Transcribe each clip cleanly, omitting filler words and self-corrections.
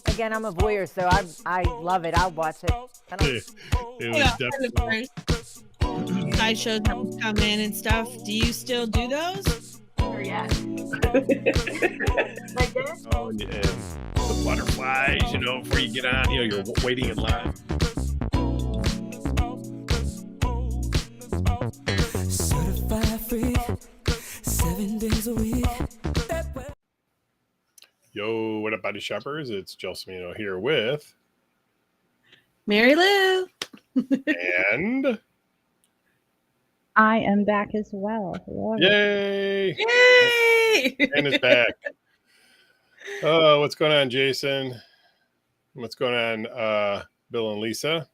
Again, I'm a voyeur, so I love it. I'll watch it. It was definitely sideshows that would come in and stuff. Do you still do those? Or yes. Like this? Oh, and the butterflies, before you get on, you're waiting in line. Certified free, 7 days a week. Yo, what up, body shoppers? It's Joe Smino here with Mary Lou. and I am back as well. Hello. yay! Yay! And it's back. Oh, what's going on, Jason? What's going on, Bill and Lisa?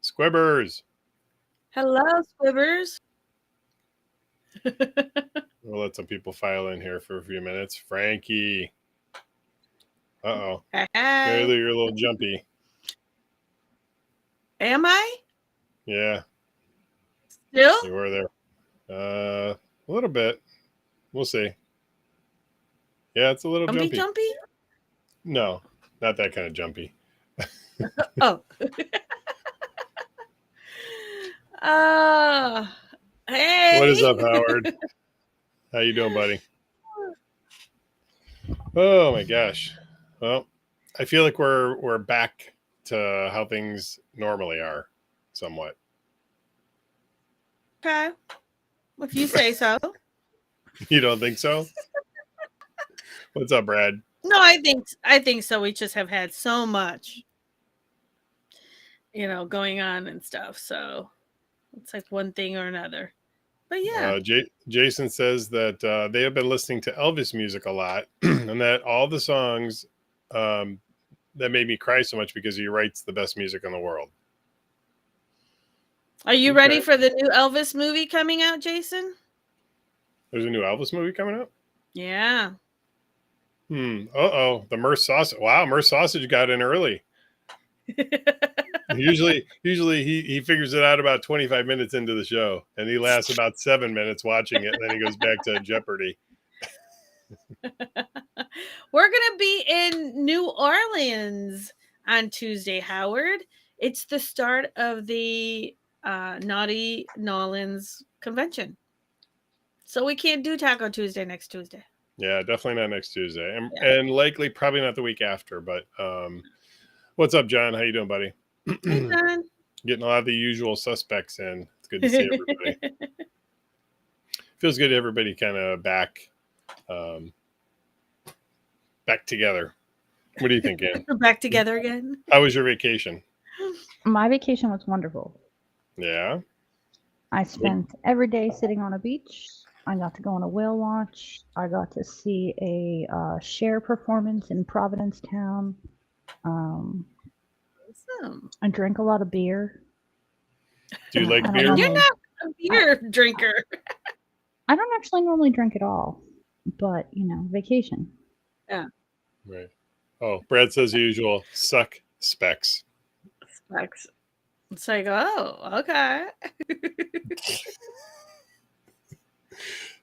Squibbers. Hello, Squibbers. We'll let some people file in here for a few minutes. Frankie. Uh-oh. Hey. Mary Lou, you're a little jumpy. Am I? Yeah, Still? you were there. A little bit. We'll see. Yeah, it's a little jumpy. Jumpy? No, not that kind of jumpy. Oh. Hey. What is up, Howard? How you doing, buddy? Oh my gosh. Well, I feel like we're back to how things normally are, somewhat. Okay. If you say so. You don't think so? What's up, Brad? No, I think so. We just have had so much, going on and stuff. So it's like one thing or another. But yeah. Jason says that they have been listening to Elvis music a lot, and that all the songs that made me cry so much because he writes the best music in the world. Are you ready for the new Elvis movie coming out, Jason? There's a new Elvis movie coming out? Yeah. Uh-oh. The Merce Sausage. Wow, Merce Sausage got in early. Usually he figures it out about 25 minutes into the show, and he lasts about 7 minutes watching it, and then he goes back to Jeopardy. We're gonna be in New Orleans on Tuesday, Howard. It's the start of the Naughty Nolans convention, so we can't do Taco Tuesday next Tuesday. Yeah, definitely not next Tuesday, and likely probably not the week after. But what's up, John? How you doing, buddy? Hey, John. Getting a lot of the usual suspects in. It's good to see everybody. Feels good to everybody kind of back together. What do you think, Ann? We're back together again. How was your vacation? My vacation was wonderful. Yeah. I spent every day sitting on a beach. I got to go on a whale watch. I got to see a Cher performance in Providencetown. Awesome. I drank a lot of beer. Do you like I don't beer? know. You're not a beer drinker. I don't actually normally drink at all, but vacation. Yeah. Right. Oh, Brad says the usual suck specs. Specs. It's like, oh, okay.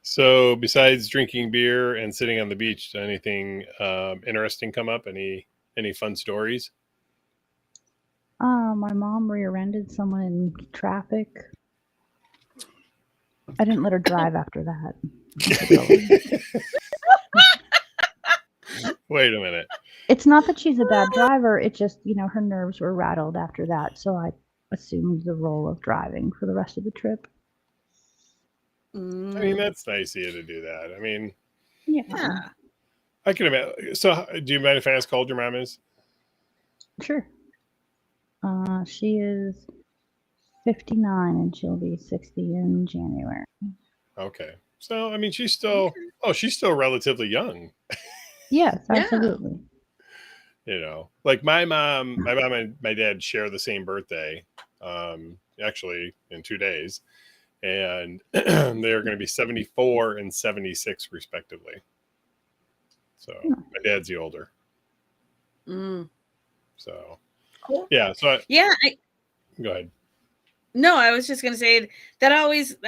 So besides drinking beer and sitting on the beach, did anything interesting come up? Any fun stories? My mom rear-ended someone in traffic. I didn't let her drive after that. Wait a minute. It's not that she's a bad driver. It's just, her nerves were rattled after that. So I assumed the role of driving for the rest of the trip. I mean, that's nice of you to do that. I mean, Yeah. I can imagine. So do you mind if I ask how old your mom is? Sure. She is 59 and she'll be 60 in January. Okay. So, I mean, she's still relatively young. Yes, absolutely. Like my mom and my dad share the same birthday, actually in 2 days, and they're going to be 74 and 76 respectively. So my dad's the older. So, Cool. Yeah. So go ahead. No, I was just gonna say that I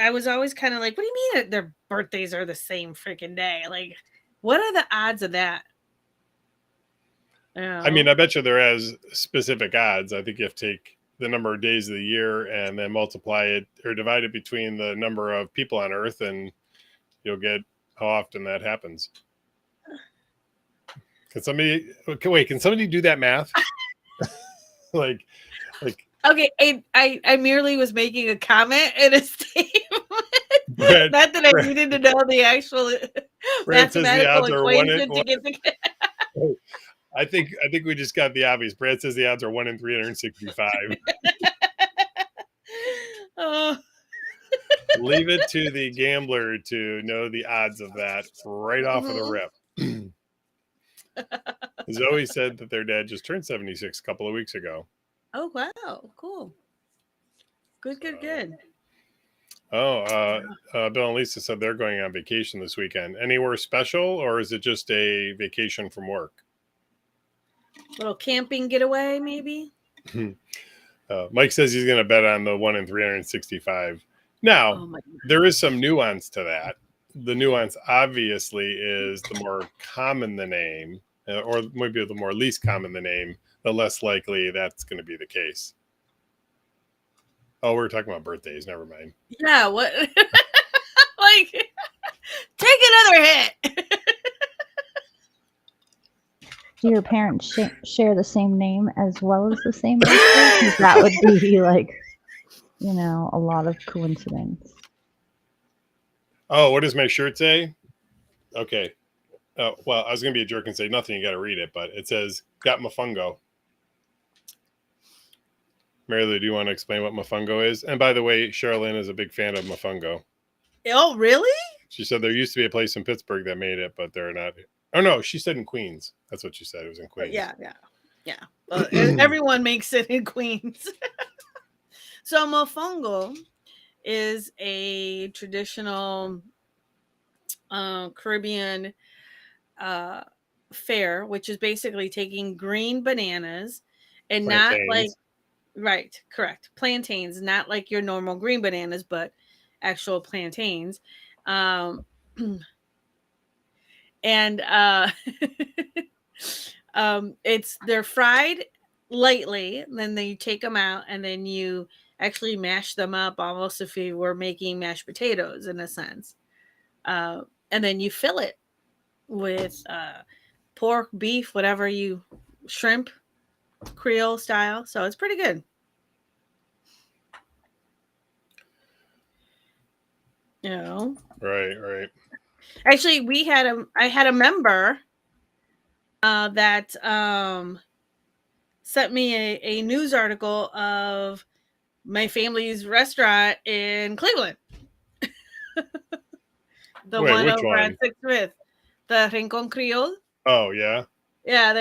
was always kind of like, what do you mean that their birthdays are the same freaking day? Like, what are the odds of that? I mean, I bet you there has specific odds. I think you have to take the number of days of the year and then multiply it or divide it between the number of people on Earth, and you'll get how often that happens. Can somebody do that math? like Okay, I merely was making a comment in a statement. Brad, Not that I needed to know the actual Brad says the mathematical odds are equation to get the. I think we just got the obvious. Brad says the odds are 1 in 365. Oh. Leave it to the gambler to know the odds of that right off of the rip. Zoe said that their dad just turned 76 a couple of weeks ago. Oh wow, cool. Good. Oh, Bill and Lisa said they're going on vacation this weekend. Anywhere special, or is it just a vacation from work? Little camping getaway, maybe. Mike says he's going to bet on the 1 in 365. Now, there is some nuance to that. The nuance, obviously, is the more common the name, or maybe the more least common the name, the less likely that's going to be the case. Oh, we're talking about birthdays. Never mind. Yeah, what? Like, take another hit. Do your parents share the same name as well as the same birthday? 'Cause that would be like, a lot of coincidence. Oh, what does my shirt say? Okay. Well, I was going to be a jerk and say nothing. You got to read it, but it says, got Mofungo. Mary Lou, do you want to explain what Mofungo is? And by the way, Charlene is a big fan of Mofungo. Oh, really? She said there used to be a place in Pittsburgh that made it, but they're not. Oh, no, she said in Queens. That's what she said. It was in Queens. Yeah. Well, everyone makes it in Queens. So Mofongo is a traditional Caribbean fare, which is basically taking green bananas and Plantains. not like, right, correct, plantains, not like your normal green bananas, but actual plantains. And they're fried lightly, then you take them out, and then you actually mash them up almost if you were making mashed potatoes in a sense. And then you fill it with pork, beef, whatever shrimp, Creole style. So it's pretty good. Right. Actually, I had a member that sent me a news article of my family's restaurant in Cleveland. The one over at 6th Smith, the Rincon Creole. Oh, yeah. Yeah,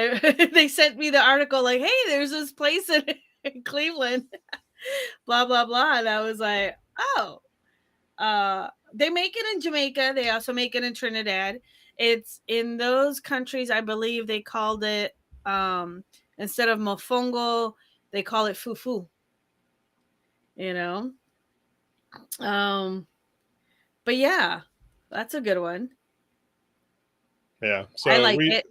they sent me the article like, hey, there's this place in Cleveland, blah, blah, blah. And I was like, oh, they make it in Jamaica. They also make it in Trinidad. It's in those countries, I believe they called it, instead of mofongo, they call it fufu. But yeah, that's a good one. Yeah. So I like it.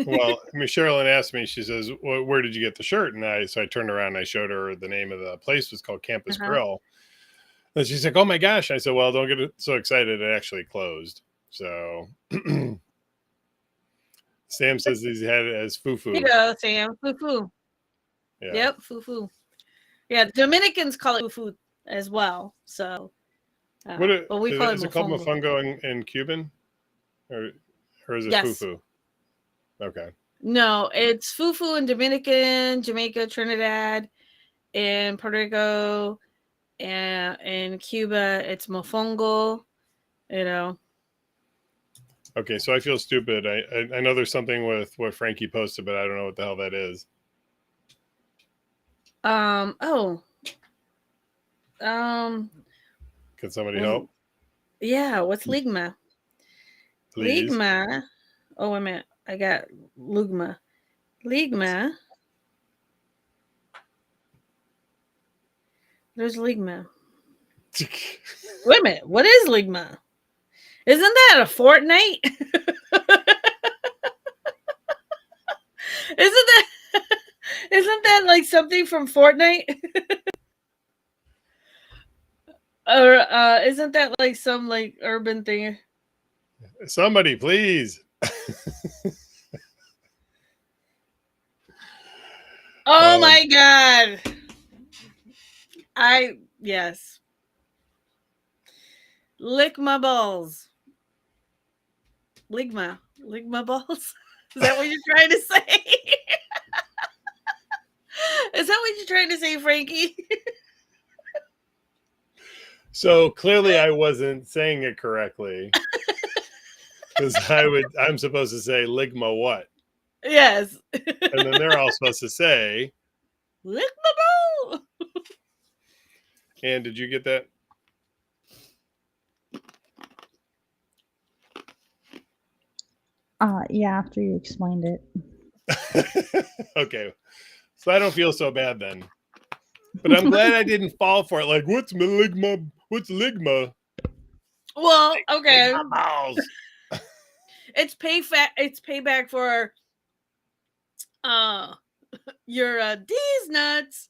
Well, Sherilyn asked me, she says, well, where did you get the shirt? And so I turned around and I showed her the name of the place was called Campus Grill. And she's like, oh my gosh. I said, well, don't get so excited. It actually closed. So Sam says he's had it as fufu. There you go, Sam. Fufu. Yeah. Yep, fufu. Yeah, the Dominicans call it fufu as well. So, but we call it called mofongo in Cuban? Or is it fufu? Okay. No, it's fufu in Dominican, Jamaica, Trinidad, in Puerto Rico, and in Cuba, it's mofongo. Okay, so I feel stupid. I know there's something with what Frankie posted, but I don't know what the hell that is. Can somebody help? Yeah, what's ligma? Please. Ligma. Oh, wait a minute. I got lugma. Ligma. There's ligma. Wait a minute. What is ligma? Isn't that a fortnight? isn't that like something from Fortnite? Or isn't that like some like urban thing? Somebody, please. Oh my god. Yes. Lick my balls. Ligma balls. Is that what you're trying to say? Is that what you're trying to say, Frankie? So clearly I wasn't saying it correctly. Because I'm supposed to say ligma what? Yes. And then they're all supposed to say, Lick my ball. and did you get that? Yeah, after you explained it. Okay. So I don't feel so bad then. But I'm glad I didn't fall for it. Like, what's ligma? What's ligma? Well, okay. Ligma balls. It's payback for your D's nuts.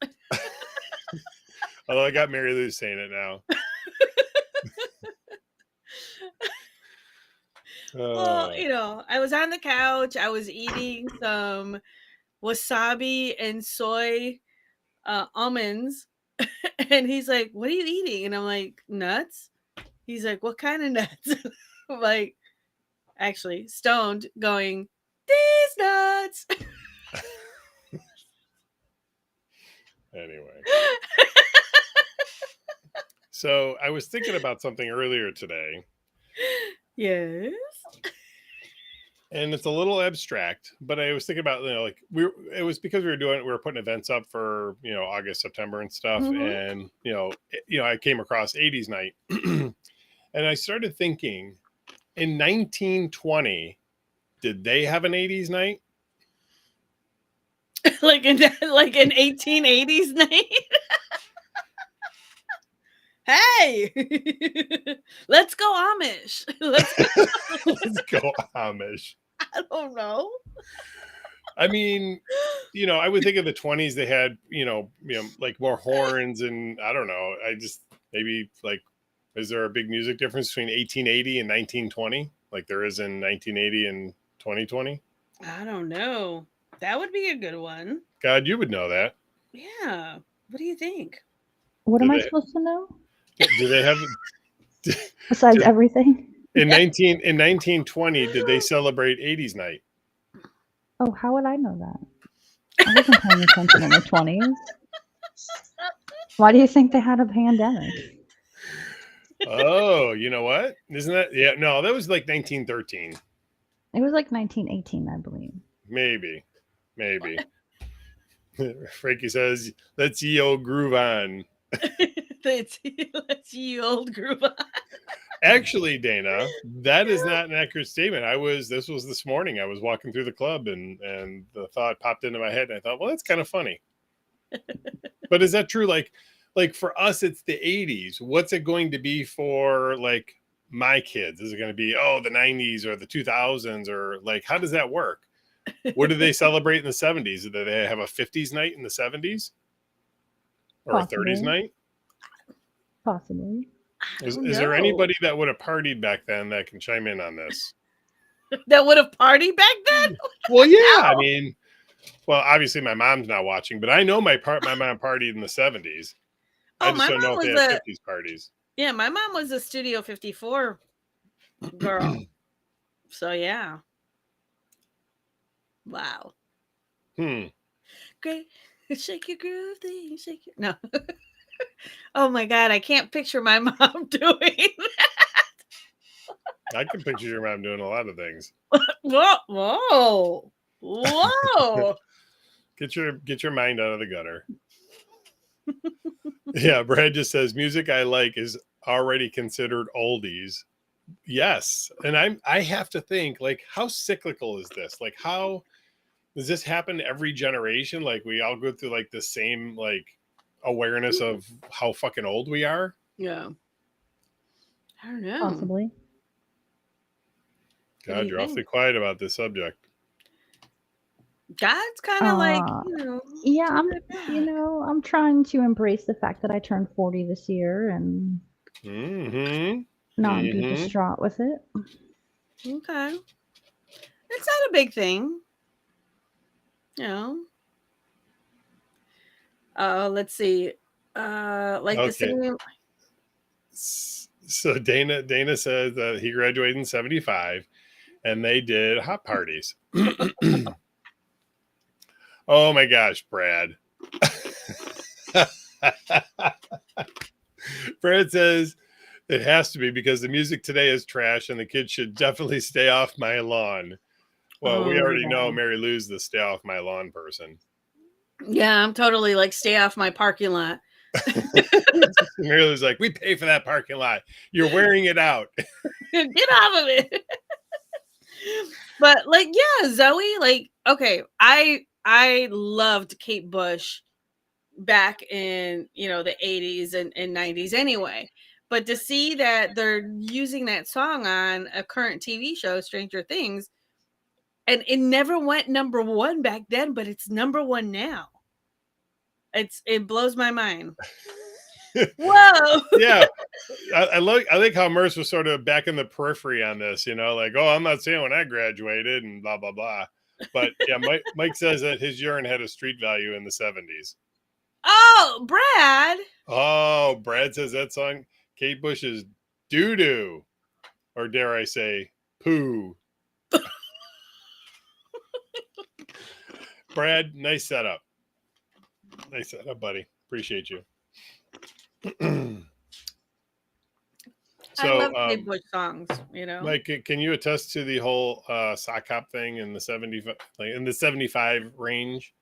Although I got Mary Lou saying it now. Well, I was on the couch. I was eating some wasabi and soy almonds. And he's like, "What are you eating?" And I'm like, "Nuts." He's like, "What kind of nuts?" I'm like, actually, stoned, going, "These nuts." Anyway. So I was thinking about something earlier today. Yes. And it's a little abstract, but I was thinking about, like it was because we were putting events up for, August, September and stuff. Mhm. And, I came across 80s night and I started thinking in 1920, did they have an 80s night? like an 1880s night. Hey, let's go Amish. Let's go Amish. I don't know. I mean, I would think of the 20s, they had, like more horns and I don't know. I just maybe like, is there a big music difference between 1880 and 1920? Like there is in 1980 and 2020? I don't know. That would be a good one. God, you would know that. Yeah. What do you think? What am I supposed to know? Do they have Besides everything? in 1920, did they celebrate 80s night? Oh, how would I know that? I wasn't paying attention in the 20s. Why do you think they had a pandemic? Oh, you know what? Isn't that? Yeah, no, that was like 1913. It was like 1918, I believe. Maybe. Frankie says, let's ye old groove on. Let's ye old groove on. Actually, Dana, that is not an accurate statement. This was this morning. I was walking through the club and the thought popped into my head and I thought, well, that's kind of funny. But is that true? Like for us, it's the 80s. What's it going to be for like my kids? Is it going to be, the 90s or the 2000s or like, how does that work? What do they celebrate in the 70s? Do they have a 50s night in the 70s or Possibly. a 30s night? Possibly. Is there anybody that would have partied back then that can chime in on this? That would have partied back then? Well, yeah. I mean, obviously my mom's not watching, but I know my mom partied in the 70s. I just don't know if they had 50s parties. Yeah, my mom was a Studio 54 girl. So yeah. Wow. Great. Shake your groove thing. Shake your... No. Oh my God. I can't picture my mom doing that. I can picture your mom doing a lot of things. Whoa. Get your mind out of the gutter. Yeah, Brad just says music I like is already considered oldies. Yes. And I have to think, like, how cyclical is this? Like, how does this happen every generation? Like we all go through like the same like awareness of how fucking old we are? Yeah. I don't know. Possibly. God, you're awfully quiet about this subject. God's kind of like, Yeah, doing it back. I'm trying to embrace the fact that I turned 40 this year and Mm-hmm. not be Mm-hmm. distraught with it. Okay. It's not a big thing. You know. Let's see. Like the Okay. same. So Dana says that he graduated in 75 and they did hot parties. Oh my gosh, Brad. Brad says it has to be because the music today is trash and the kids should definitely stay off my lawn. Well, we already know Mary Lou's the stay off my lawn person. Yeah, I'm totally like stay off my parking lot. Mary Lou's like, we pay for that parking lot. You're wearing it out. Get off of it. But like, yeah, Zoe, like, okay, I loved Kate Bush back in the 80s and 90s anyway. But to see that they're using that song on a current TV show, Stranger Things, and it never went number one back then, but it's number one now. It blows my mind. Whoa. Yeah. I like how Merce was sort of back in the periphery on this, like, oh, I'm not saying when I graduated and blah, blah, blah. But yeah, Mike says that his urine had a street value in the 70s. Oh, Brad. Oh, Brad says that song, Kate Bush's doo-doo, or dare I say, poo. Brad, nice setup. Nice setup, buddy. Appreciate you. I love Kate Bush songs, Mike, can you attest to the whole sock hop thing in the 75, like in the 75 range?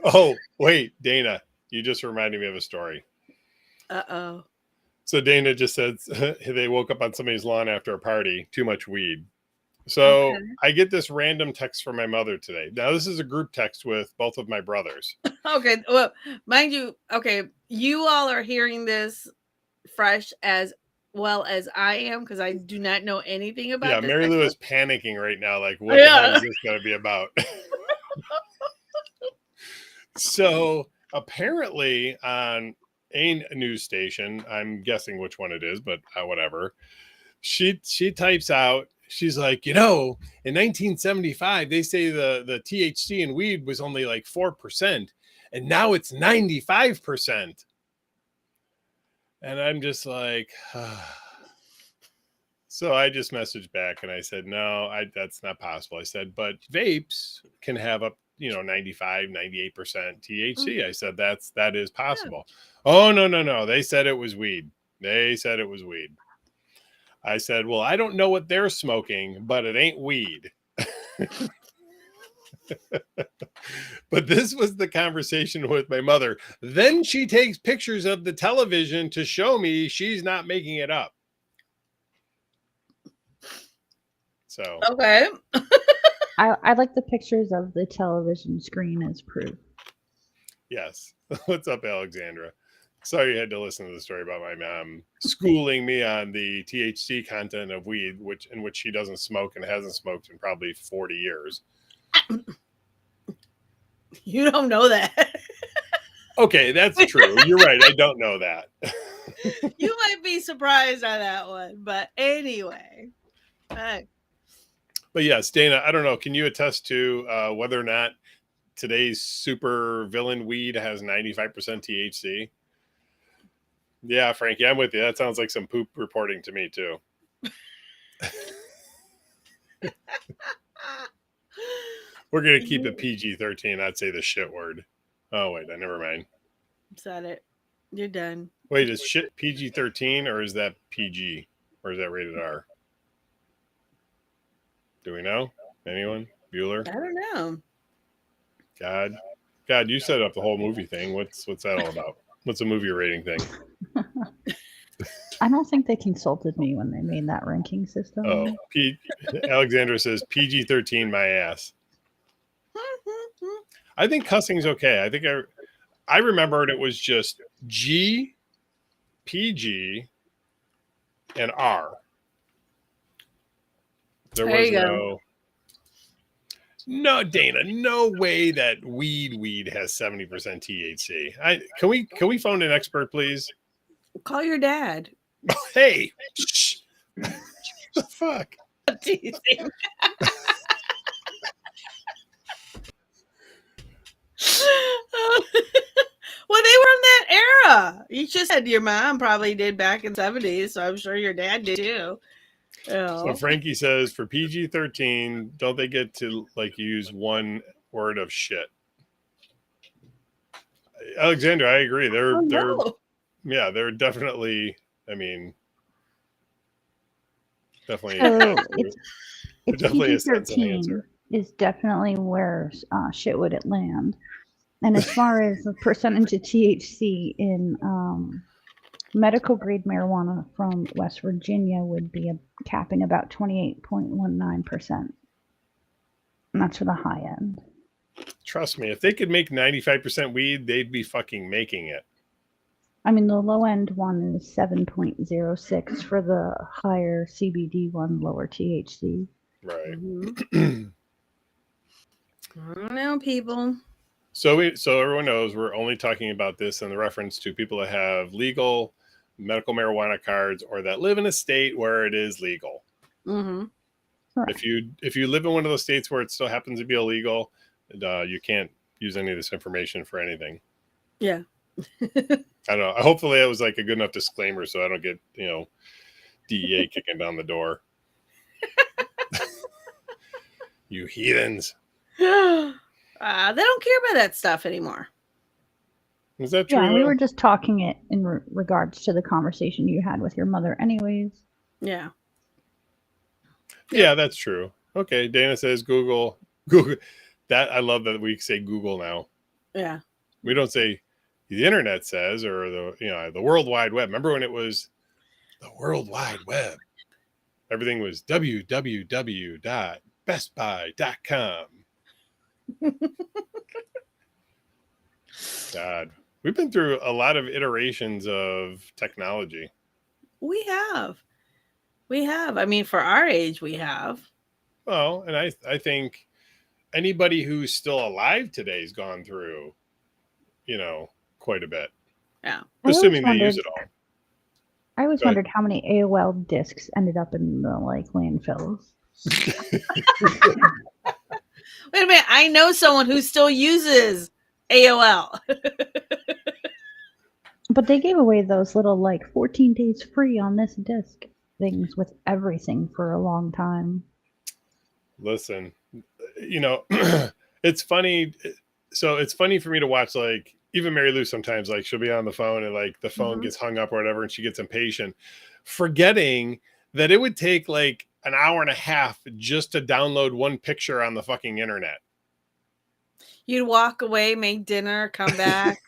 Oh, wait, Dana, you just reminded me of a story. Uh-oh. So Dana just said they woke up on somebody's lawn after a party, too much weed. So okay. I get this random text from my mother today. Now, this is a group text with both of my brothers. Okay. Well, mind you, okay, you all are hearing this fresh as well as I am because I do not know anything about this. Yeah, Mary Lou is panicking right now. Like, what the hell is this going to be about? So apparently on a news station, I'm guessing which one it is, but whatever. She types out, she's like, in 1975, they say the THC in weed was only like 4%, and now it's 95%. And I'm just like, so I just messaged back and I said, no, that's not possible. I said, but vapes can have up 95, 98% THC. Mm-hmm. I said, that is possible. Yeah. Oh, no. They said it was weed. I said, well, I don't know what they're smoking, but it ain't weed. But this was the conversation with my mother. Then she takes pictures of the television to show me she's not making it up. So, okay. I like the pictures of the television screen as proof. Yes. What's up, Alexandra? Sorry you had to listen to the story about my mom schooling me on the THC content of weed, in which she doesn't smoke and hasn't smoked in probably 40 years. You don't know that. Okay, that's true. You're right. I don't know that. You might be surprised on that one, but anyway. But yes, Dana, I don't know. Can you attest to whether or not today's super villain weed has 95% THC? Yeah, Frankie, I'm with you. That sounds like some poop reporting to me, too. We're going to keep it PG-13. I'd say the shit word. Oh, wait, never mind. Said it. You're done. Wait, is shit PG-13 or is that PG? Or is that rated R? Do we know? Anyone? Bueller? I don't know. God, you set up the whole movie thing. What's that all about? What's a movie rating thing? I don't think they consulted me when they made that ranking system. Oh, Alexandra says PG-13 my ass. I think cussing's okay. I think I remembered it was just G, PG, and R. There was no. No, Dana, no way that weed has 70% THC. Can we phone an expert, please? Call your dad. Hey, shh. The fuck? Teasing. Well, they were in that era. You just said your mom probably did back in the 70s, so I'm sure your dad did too. So Frankie says for PG-13, don't they get to like use one word of shit? Alexander, I agree. They're definitely. I mean, definitely. So it's definitely a sensible PG-13 answer. is definitely where shit would it land. And as far as the percentage of THC in medical grade marijuana from West Virginia would be capping about 28.19%. And that's for the high end. Trust me, if they could make 95% weed, they'd be fucking making it. I mean, the low end one is 7.06 for the higher CBD one, lower THC. Right. Mm-hmm. I don't know, people. So everyone knows we're only talking about this in the reference to people that have legal medical marijuana cards or that live in a state where it is legal. Mm-hmm. If you live in one of those states where it still happens to be illegal, you can't use any of this information for anything. Yeah. I don't know. Hopefully that was like a good enough disclaimer so I don't get, DEA kicking down the door. You heathens. They don't care about that stuff anymore. Is that true? Yeah, we were just talking it in regards to the conversation you had with your mother anyways. Yeah. Yeah, that's true. Okay, Dana says Google. That I love that we say Google now. Yeah. We don't say the internet says or the World Wide Web. Remember when it was the World Wide Web? Everything was www.bestbuy.com. God, we've been through a lot of iterations of technology. We have. I mean, for our age, we have. Well, and I think anybody who's still alive today has gone through, quite a bit. Yeah. Assuming they use it all. I always wondered how many AOL discs ended up in the landfills. Wait a minute. I know someone who still uses AOL. But they gave away those little 14 days free on this disc things with everything for a long time. Listen, it's funny. So it's funny for me to watch, even Mary Lou sometimes, she'll be on the phone and the phone gets hung up or whatever, and she gets impatient, forgetting that it would take an hour and a half just to download one picture on the fucking internet. You'd walk away, make dinner, come back.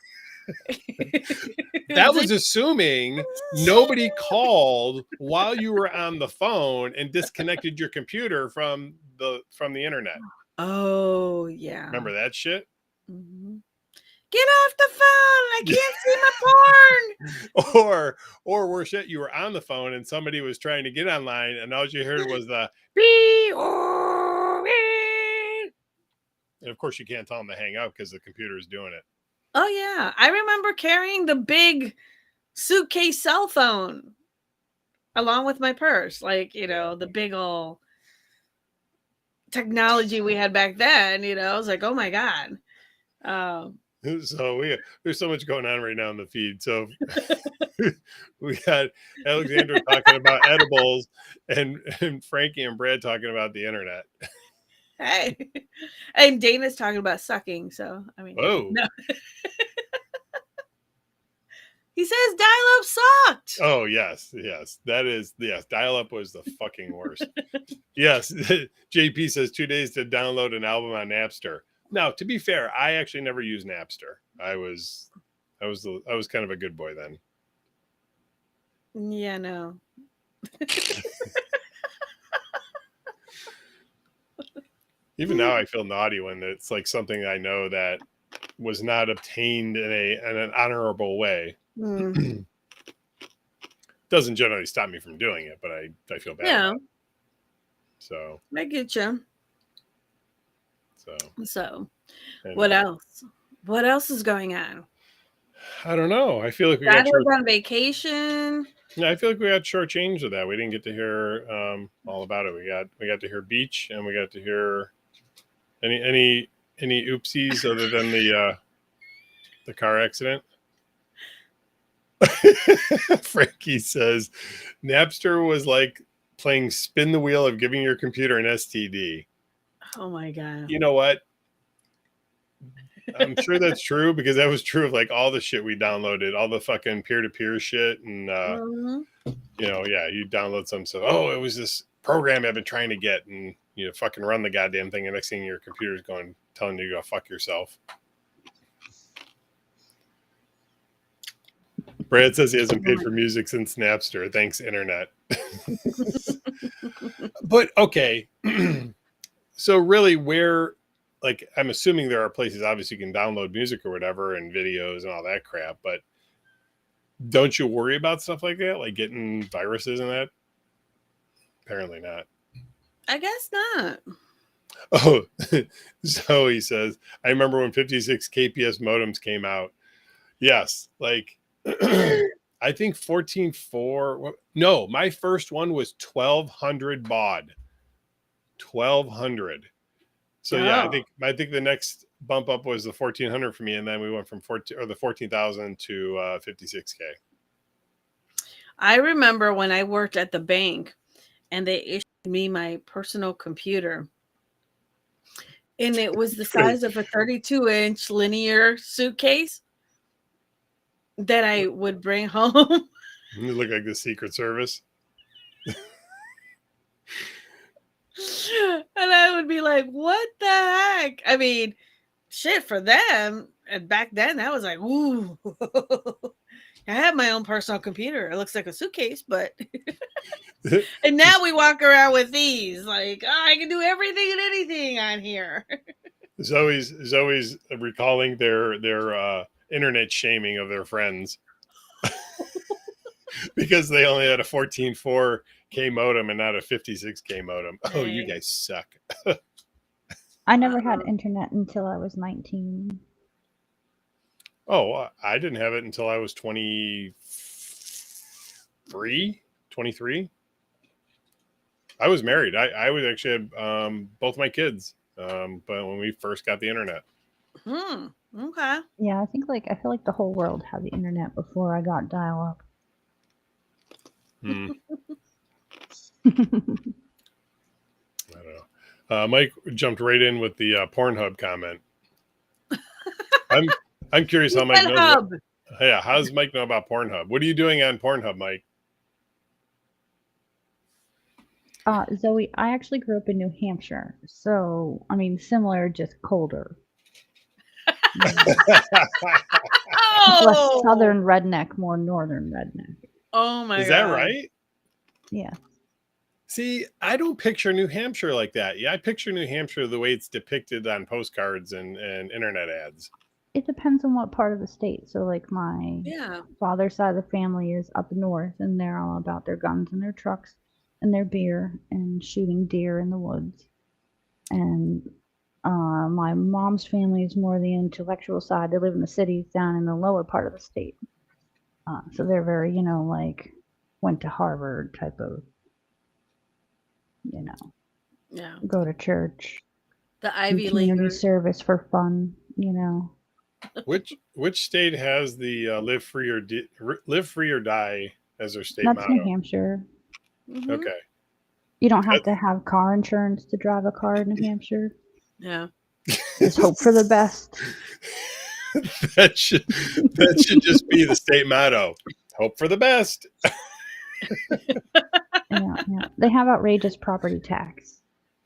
That was assuming nobody called while you were on the phone and disconnected your computer from the internet. Oh yeah. Remember that shit? Mm-hmm. Get off the phone! I can't see my porn. Or worse yet, you were on the phone and somebody was trying to get online, and all you heard was the and of course you can't tell them to hang up because the computer is doing it. Oh yeah, I remember carrying the big suitcase cell phone along with my purse, the big old technology we had back then. I was like, oh my god. So there's so much going on right now in the feed. So we got Alexandra talking about edibles and Frankie and Brad talking about the internet. Hey, and Dana's talking about sucking. So I mean, whoa. No. He says dial-up sucked. Oh yes, dial-up was the fucking worst. Yes, JP says 2 days to download an album on Napster. Now, to be fair, I actually never used Napster. I was kind of a good boy then. Yeah, no. Even now, I feel naughty when it's something I know that was not obtained in an honorable way. Doesn't generally stop me from doing it, but I feel bad. Yeah. About it. So I get you. So, anyway. what else? What else is going on? I don't know. I feel like we Dad got was on vacation. Yeah, I feel like we got shortchanged with that. We didn't get to hear all about it. We got to hear beach, and we got to hear any oopsies other than the car accident. Frankie says Napster was like playing spin the wheel of giving your computer an STD. Oh my god. You know what? I'm sure that's true because that was true of like all the shit we downloaded, all the fucking peer-to-peer shit. And, you download some stuff. Oh, it was this program I've been trying to get. And you fucking run the goddamn thing. And next thing your computer's telling you to go fuck yourself. Brad says he hasn't paid for music since Napster. Thanks, internet. But okay. So really like, I'm assuming there are places obviously you can download music or whatever and videos and all that crap, but don't you worry about stuff like that? Like getting viruses and that? Apparently not. I guess not. Oh, so he says, I remember when 56 KPS modems came out. Yes. Like, I think 14.4. No, my first one was 1200 baud. 1200. So yeah, I think the next bump up was the 1400 for me, and then we went from 14,000 to 56K. I remember when I worked at the bank, and they issued me my personal computer, and it was the size of a 32-inch linear suitcase that I would bring home. You look like the Secret Service. And I would be like, what the heck? I mean, shit for them. And back then, that was like, ooh. I have my own personal computer. It looks like a suitcase, but. And now we walk around with these. Like, I can do everything and anything on here. Zoe's recalling their internet shaming of their friends. Because they only had a 14.4K modem and not a 56K modem. Oh, you guys suck. I never had internet until I was 19. Oh, I didn't have it until I was 23. I was married. I was actually had both my kids, but when we first got the internet. Okay. Yeah, I feel like the whole world had the internet before I got dial-up. I don't know. Mike jumped right in with the Pornhub comment. I'm curious how Mike knows. Yeah, how does Mike know about Pornhub? What are you doing on Pornhub, Mike? Zoe, I actually grew up in New Hampshire, so I mean, similar, just colder. Less southern redneck, more northern redneck. Oh my god. Is that right? Yeah. See, I don't picture New Hampshire like that. Yeah, I picture New Hampshire the way it's depicted on postcards and internet ads. It depends on what part of the state. So, like, my father's side of the family is up north, and they're all about their guns and their trucks and their beer and shooting deer in the woods. And my mom's family is more the intellectual side. They live in the cities down in the lower part of the state. So they're very, like, went to Harvard type of, go to church. The Ivy community League service for fun, Which state has the live free or die as their state That's motto? New Hampshire. Mm-hmm. Okay. You don't have to have car insurance to drive a car in New Hampshire. Yeah. Just hope for the best. that should just be the state motto. Hope for the best. Yeah. They have outrageous property tax.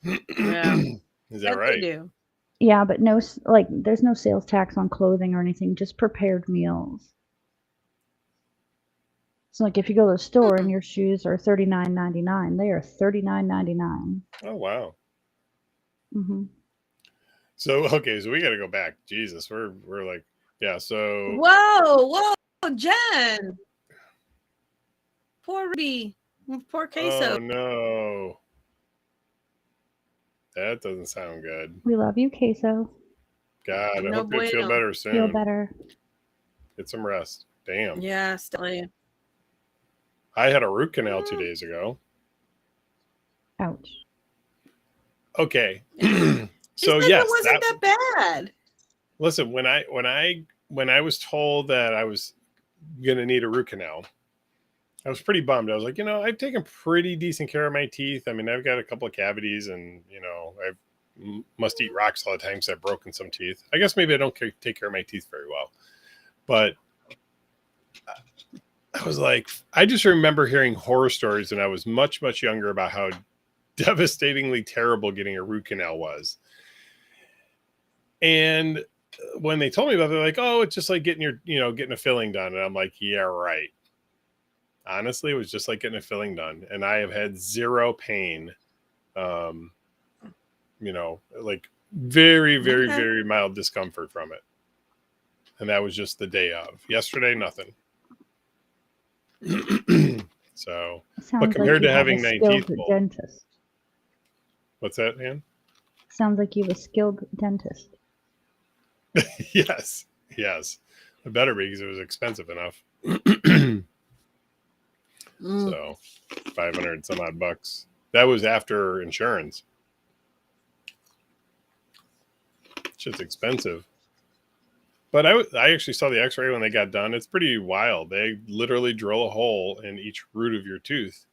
Yeah. Is that right? They do. Yeah, but there's no sales tax on clothing or anything, just prepared meals. So, like, if you go to the store and your shoes are $39.99, they are $39.99. Oh, wow. Mm-hmm. So, okay, so we got to go back. Jesus, we're like, yeah, so. Whoa, Jen. Poor Ruby. Poor Queso. Oh, no. That doesn't sound good. We love you, Queso. God, I No hope you feel bueno. better soon. Feel better. Get some rest. Damn. Yeah, still. I had a root canal 2 days ago. Ouch. Okay. You So said yes, it wasn't that bad. listen, when I was told that I was gonna need a root canal, I was pretty bummed. I was like, I've taken pretty decent care of my teeth. I mean, I've got a couple of cavities, and I must eat rocks all the time because I've broken some teeth. I guess maybe I don't take care of my teeth very well, but I was like, I just remember hearing horror stories when I was much, much younger about how devastatingly terrible getting a root canal was. And when they told me about it, they're like, oh, it's just like getting getting a filling done. And I'm like, yeah, right. Honestly, it was just like getting a filling done. And I have had zero pain. Like very, very, Okay. very mild discomfort from it. And that was just the day of. Yesterday, nothing. So, Sounds but compared like you to have having a 9 skilled teeth pulled, dentist. what's that, man? Sounds like you have a skilled dentist. Yes. It better be because it was expensive enough. So 500 some odd bucks. That was after insurance. It's just expensive. But I actually saw the x-ray when they got done. It's pretty wild. They literally drill a hole in each root of your tooth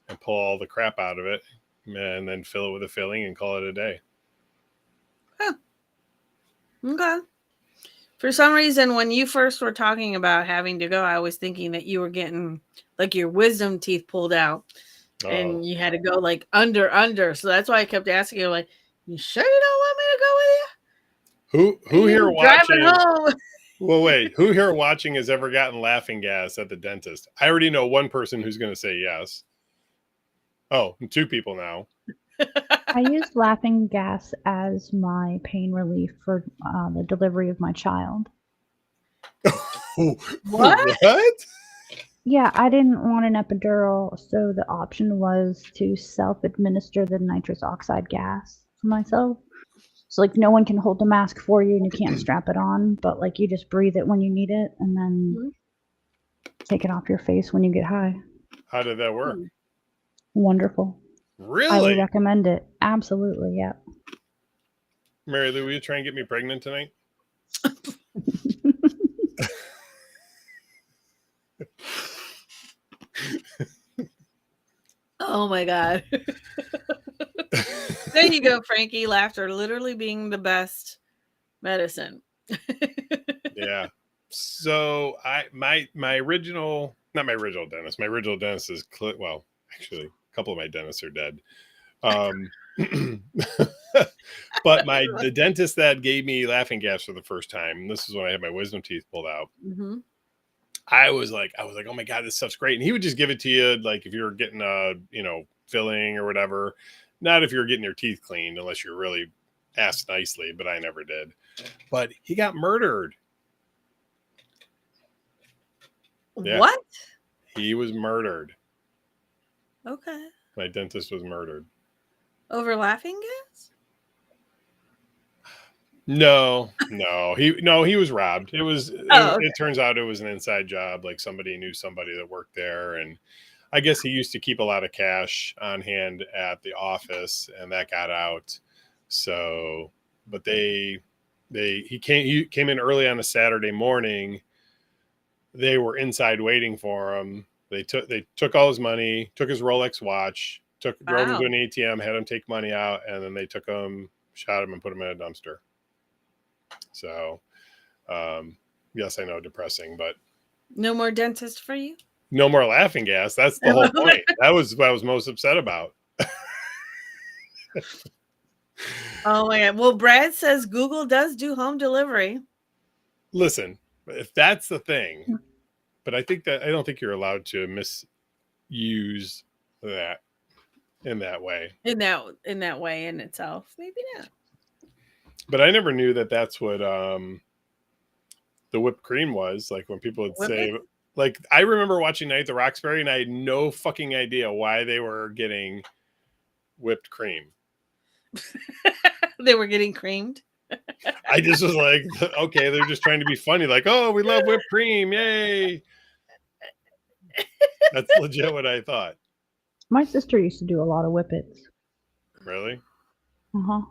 and pull all the crap out of it and then fill it with a filling and call it a day. Huh. Okay. For some reason, when you first were talking about having to go, I was thinking that you were getting like your wisdom teeth pulled out and you had to go like under. So that's why I kept asking you, like, you sure you don't want me to go with you? Who here watching? Driving home. Well, wait. Who here watching has ever gotten laughing gas at the dentist? I already know one person who's going to say yes. Oh, 2 people now. I used laughing gas as my pain relief for the delivery of my child. What? Yeah, I didn't want an epidural, so the option was to self-administer the nitrous oxide gas for myself. So, like, no one can hold the mask for you and you can't strap it on, but, like, you just breathe it when you need it and then take it off your face when you get high. How did that work? Wonderful. Really? I would recommend it. Absolutely, yeah. Mary Lou, will you try and get me pregnant tonight? Oh my God. There you go, Frankie. Laughter literally being the best medicine. Yeah. So my original dentist is actually a couple of my dentists are dead. But the dentist that gave me laughing gas for the first time, and this is when I had my wisdom teeth pulled out. Mm-hmm. I was like, oh my God, this stuff's great. And he would just give it to you like if you were getting a, filling or whatever. Not if you're getting your teeth cleaned, unless you're really asked nicely, but I never did. But he got murdered. Yeah. What? He was murdered. Okay. My dentist was murdered. Over laughing gas? No, he was robbed. It was, okay. It turns out it was an inside job. Like somebody knew somebody that worked there. And I guess he used to keep a lot of cash on hand at the office and that got out. So, but he came in early on a Saturday morning. They were inside waiting for him. They took all his money, took his Rolex watch, drove him to an ATM, had him take money out, and then they took him, shot him, and put him in a dumpster. So, yes, I know, depressing, but no more dentist for you? No more laughing gas. That's the whole point. That was what I was most upset about. Oh my God. Well, Brad says Google does do home delivery. Listen, if that's the thing, but I don't think you're allowed to misuse that in that way. In that way in itself. Maybe not. But I never knew that that's what the whipped cream was. Like when people would say, like, I remember watching Night at the Roxbury and I had no fucking idea why they were getting whipped cream. They were getting creamed. I just was like, okay, they're just trying to be funny. Like, oh, we love whipped cream. Yay. That's legit what I thought. My sister used to do a lot of whippets. Really? Uh-huh.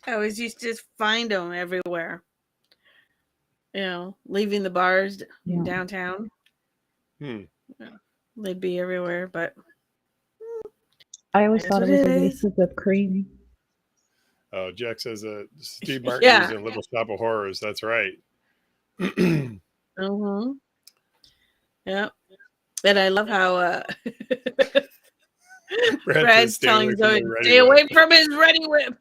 I always used to just find them everywhere. Leaving the bars Yeah. downtown. Hmm. They'd be everywhere, but I always That's thought it what was it a is. waste of whipped cream. Oh, Jack says Steve Martin Yeah. was in Little Shop of Horrors. That's right. Mm-hmm. Yeah. And I love how Brad Brad's says, stay telling away from Zoe, the Ready stay away Whip. from his Ready Whip.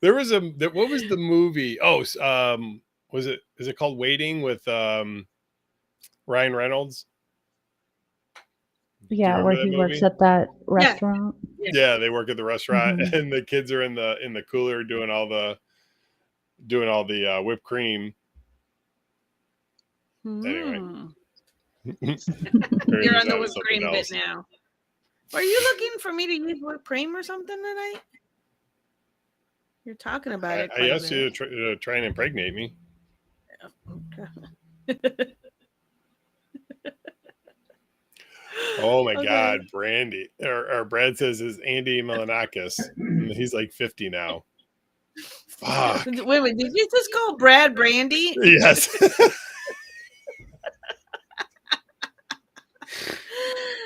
There was what was the movie? Oh, is it called Waiting with Ryan Reynolds? Do you Yeah, where remember that he works movie? at that restaurant. Yeah, they work at the restaurant, Mhm. and the kids are in the cooler doing all the whipped cream. Anyway. You're on the That was whipped cream something bit else. now. Are you looking for me to use whipped cream or something tonight? You're talking about it. I asked you to try and impregnate me. Oh my Okay. God, Brandy or Brad says is Andy Milanakis. And he's like 50 now. Fuck. Wait a minute, did you just call Brad Brandy? Yes.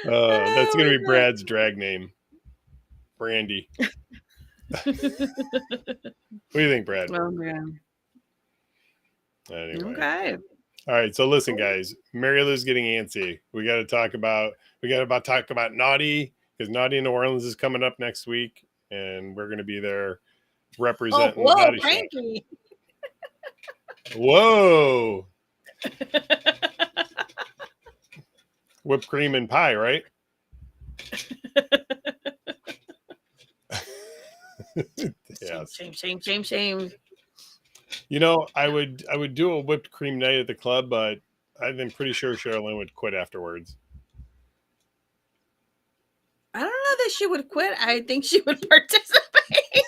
That's gonna be Brad's drag name. Brandy. What do you think, Brad? Oh man. Anyway. Okay. All right, so listen, guys. Mary Lou's getting antsy. We got to talk about Naughty, because Naughty in New Orleans is coming up next week, and we're going to be there representing the Whoa, Naughty Shop. Frankie. Whoa, whipped cream and pie, right? Yes. Shame. You know, I would do a whipped cream night at the club, but I'm pretty sure Sherilyn would quit afterwards. I don't know that she would quit. I think she would participate.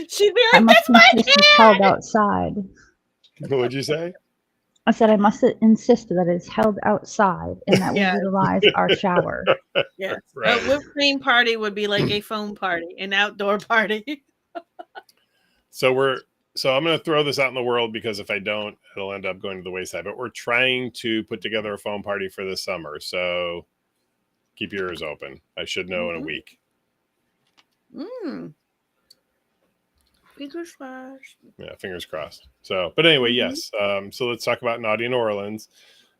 She'd be I like, must "That's my insist it's held kid." outside. What would you say? I said I must insist that it's held outside and that we Yeah. utilize our shower. Yes. Right. A whipped cream party would be like a foam party, an outdoor party. So I'm going to throw this out in the world, because if I don't, it'll end up going to the wayside. But we're trying to put together a foam party for this summer. So keep your ears open. I should know in a week. Fingers crossed. Yeah, fingers crossed. So, but anyway, yes. So let's talk about Naughty in New Orleans.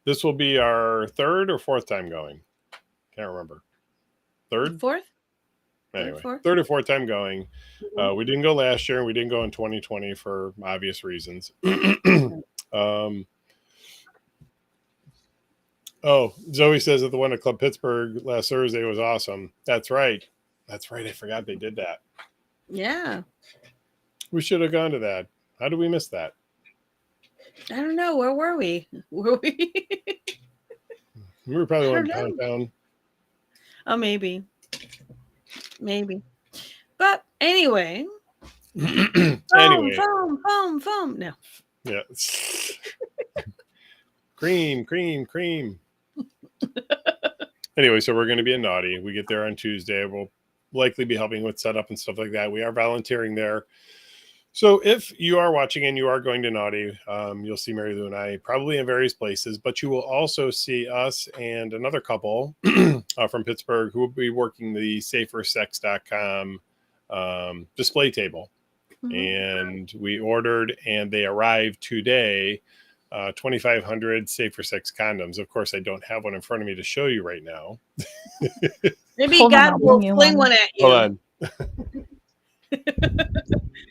This will be our third or fourth time going. Can't remember. Third? Fourth? Anyway, fourth? third or fourth time going. We didn't go last year, and we didn't go in 2020 for obvious reasons. Oh, Zoe says that the one at Club Pittsburgh last Thursday was awesome. That's right. I forgot they did that. Yeah. We should have gone to that. How did we miss that? I don't know. Where were we? Were we? We were probably I going don't know. downtown. Oh, maybe. But anyway. Anyway. Foam. No. Yeah. Cream. Anyway, so we're going to be in Naughty. We get there on Tuesday. We'll likely be helping with setup and stuff like that. We are volunteering there. So if you are watching and you are going to Naughty, you'll see Mary Lou and I probably in various places, but you will also see us and another couple from Pittsburgh who will be working the safersex.com display table. And we ordered, and they arrived today, 2,500 Safer Sex condoms. Of course, I don't have one in front of me to show you right now. Maybe Hold on, God I'll will bring you fling one. one at you. Hold on.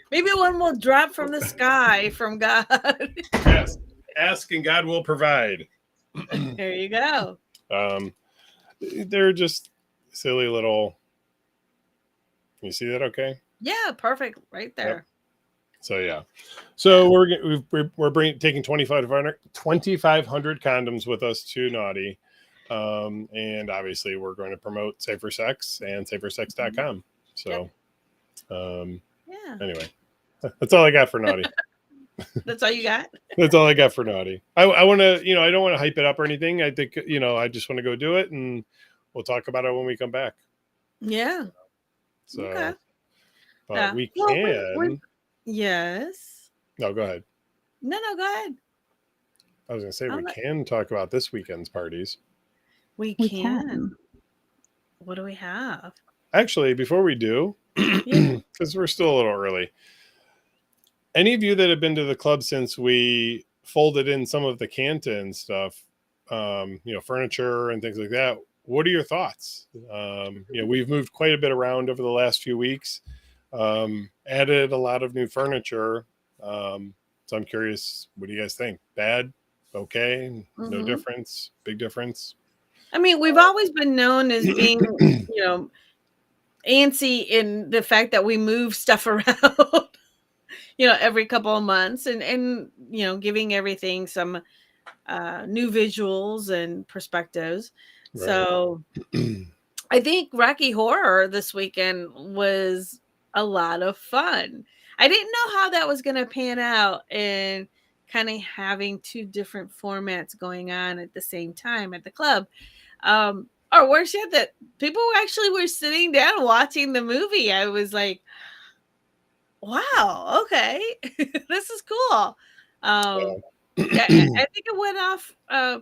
Maybe one will drop from the sky from God. Yes. Ask and God will provide. There you go. They're just silly little. You see that? Okay. Yeah, perfect. Right there. Yep. So yeah. So we're taking 2,500 condoms with us to Naughty. And obviously, we're going to promote Safer Sex and safersex.com. So, Yeah. anyway, that's all I got for naughty. That's all you got? That's all I got for naughty. I want to, I don't want to hype it up or anything. I think, I just want to go do it, and we'll talk about it when we come back. Yeah. So, Okay. but Yeah. we Well, can. Yes. No, go ahead. No, go ahead. I was going to say I'll we let- can talk about this weekend's parties. We We can. can. What do we have? Actually, before we do, Yeah. because we're still a little early, any of you that have been to the club since we folded in some of the Canton stuff, furniture and things like that, what are your thoughts? We've moved quite a bit around over the last few weeks, added a lot of new furniture. So I'm curious, what do you guys think? Bad? Okay? No Mhm. difference? Big difference? I mean, we've always been known as being, antsy in the fact that we move stuff around, every couple of months and giving everything some new visuals and perspectives. Right. So I think Rocky Horror this weekend was a lot of fun. I didn't know how that was going to pan out, and kind of having two different formats going on at the same time at the club. Or worse yet, that people actually were sitting down watching the movie. I was like, wow, okay, this is cool. Yeah, I think it went off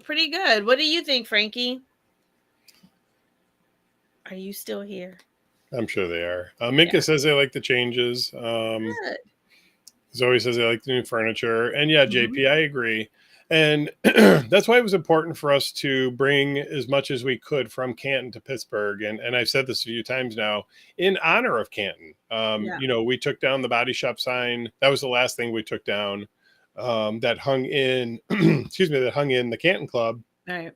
pretty good. What do you think, Frankie? Are you still here? I'm sure they are. Minka says they like the changes. Good. Zoe says they like the new furniture. And yeah, Mhm. JP, I agree. And that's why it was important for us to bring as much as we could from Canton to Pittsburgh. And I've said this a few times now, in honor of Canton. We took down the body shop sign. That was the last thing we took down, that hung in, that hung in the Canton Club. All right.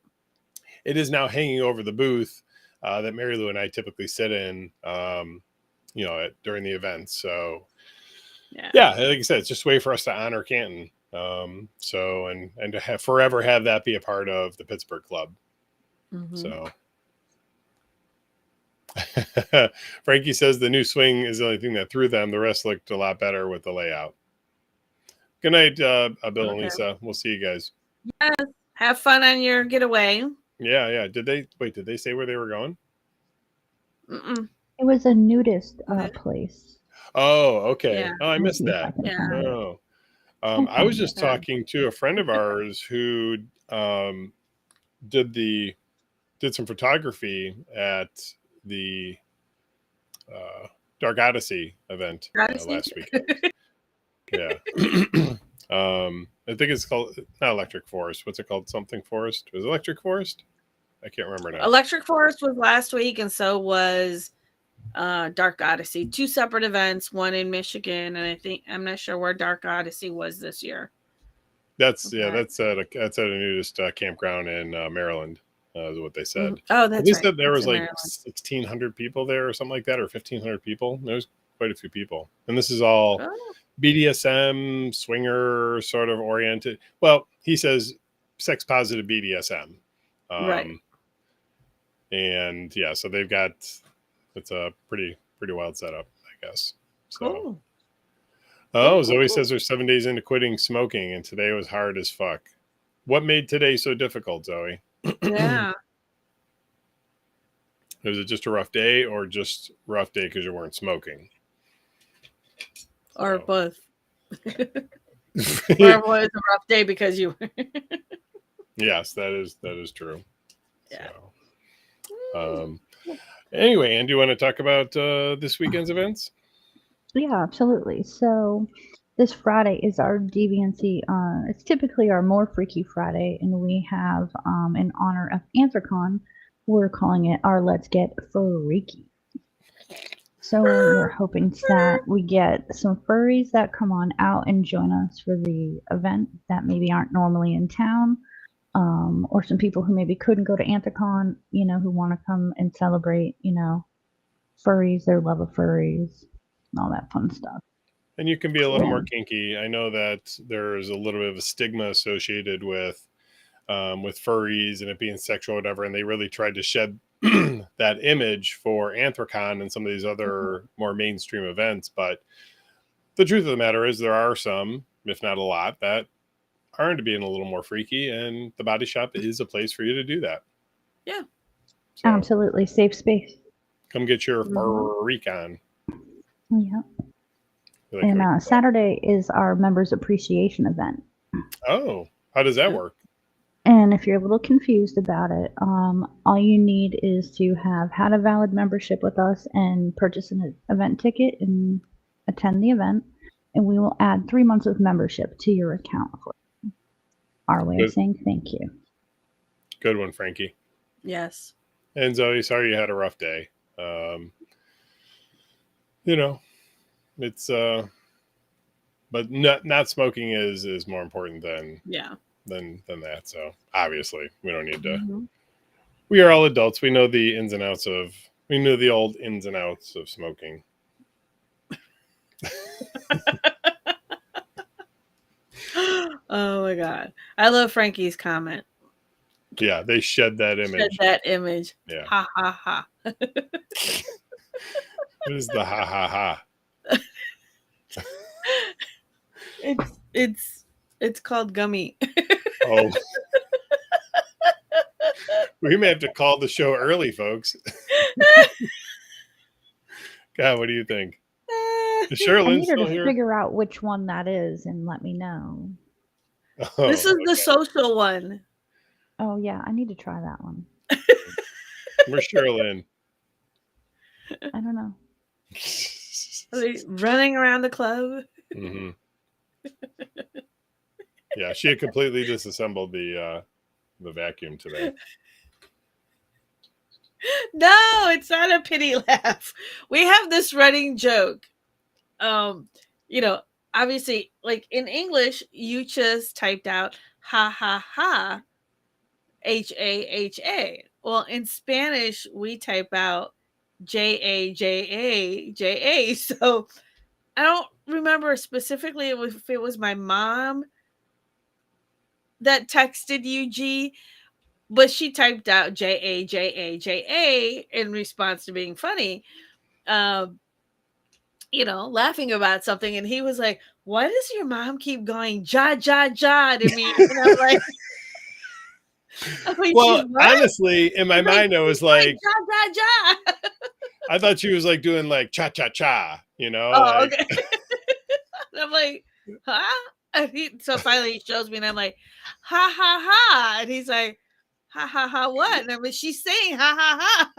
It is now hanging over the booth that Mary Lou and I typically sit in, during the events. So, yeah, like I said, it's just a way for us to honor Canton. And to forever have that be a part of the Pittsburgh Club. Mm-hmm. So, Frankie says the new swing is the only thing that threw them. The rest looked a lot better with the layout. Good night, Bill and Lisa. We'll see you guys. Yes. Have fun on your getaway. Yeah. Did they say where they were going? Mm-mm. It was a nudist place. Oh, okay. Yeah. Oh, I missed Let me see if that. I can Yeah. find it. Oh, I was just Okay. talking to a friend of ours who did some photography at the Dark Odyssey event last weekend. Yeah. I think it's called not Electric Forest. What's it called? Something Forest? Was it Electric Forest? I can't remember now. Electric Forest was last week, and so was Dark Odyssey. Two separate events, one in Michigan, and I'm not sure where Dark Odyssey was this year. That's at a nudist campground in Maryland, is what they said. Oh, that's they right. said there was like Maryland. 1,600 people there or something like that, or 1,500 people. There's quite a few people, and this is all BDSM swinger sort of oriented. Well, he says sex positive BDSM, right? And yeah, so they've got it's a pretty wild setup, I guess. So. Cool. Oh, Zoe says they're 7 days into quitting smoking, and today was hard as fuck. What made today so difficult, Zoe? Yeah. Was it just a rough day, or just rough day because you weren't smoking? Or both. Or it was a rough day because you were. Yes, that is true. Yeah. So, anyway, Ann, do you want to talk about this weekend's events? Yeah, absolutely. So this Friday is our Deviancy. It's typically our More Freaky Friday, and we have, in honor of Anthrocon, we're calling it our Let's Get Freaky. So we're hoping that we get some furries that come on out and join us for the event that maybe aren't normally in town, or some people who maybe couldn't go to Anthrocon, who want to come and celebrate, furries, their love of furries, and all that fun stuff. And you can be a little more kinky. I know that there's a little bit of a stigma associated with with furries and it being sexual, or whatever. And they really tried to shed that image for Anthrocon and some of these other more mainstream events. But the truth of the matter is there are some, if not a lot, that are into being a little more freaky, and the body shop is a place for you to do that. Yeah. So Absolutely. Safe space. come get your Mhm. freak on. Yeah. Like, And Saturday is our members appreciation event. oh, how does that work? And if you're a little confused about it, all you need is to have had a valid membership with us and purchase an event ticket and attend the event. And we will add 3 months of membership to your account for our way of Good. saying thank you. Good one, Frankie. Yes. And Zoe, sorry you had a rough day. You know, it's but not smoking is more important than Yeah. that. So obviously we don't need to. Mhm. We are all adults. We know the ins and outs of. We know the old ins and outs of smoking. Oh my God. I love Frankie's comment. Yeah, they shed that Shed image. that image. Yeah. Ha ha ha. What is the ha ha ha? It's called gummy. Oh, we may have to call the show early, folks. God, what do you think? Is I Sherilyn need her still to here? figure out which one that is and let me know. Oh, This is the okay. social one. Oh, yeah, I need to try that one. Where's Sherilyn? I don't know. Are they running around the club? Mm-hmm. Yeah, she had completely disassembled the vacuum today. No, it's not a pity laugh. We have this running joke. You know, obviously, like in English, you just typed out ha ha ha, HAHA. Well, in Spanish, we type out JAJA. So I don't remember specifically if it was my mom that texted you, G, but she typed out JAJA in response to being funny. Um, laughing about something, and he was like, "Why does your mom keep going ja ja ja to me?" And I'm like, Well, "She's what?" honestly, in my He's like, mind, I was "She's going like, ja ja ja." I thought she was like doing like cha cha cha, Oh, like okay. And I'm like, "Huh?" So finally he shows me, and I'm like, "Ha ha ha!" And he's like, "Ha ha ha what?" And I'm like, "She's saying ha ha ha."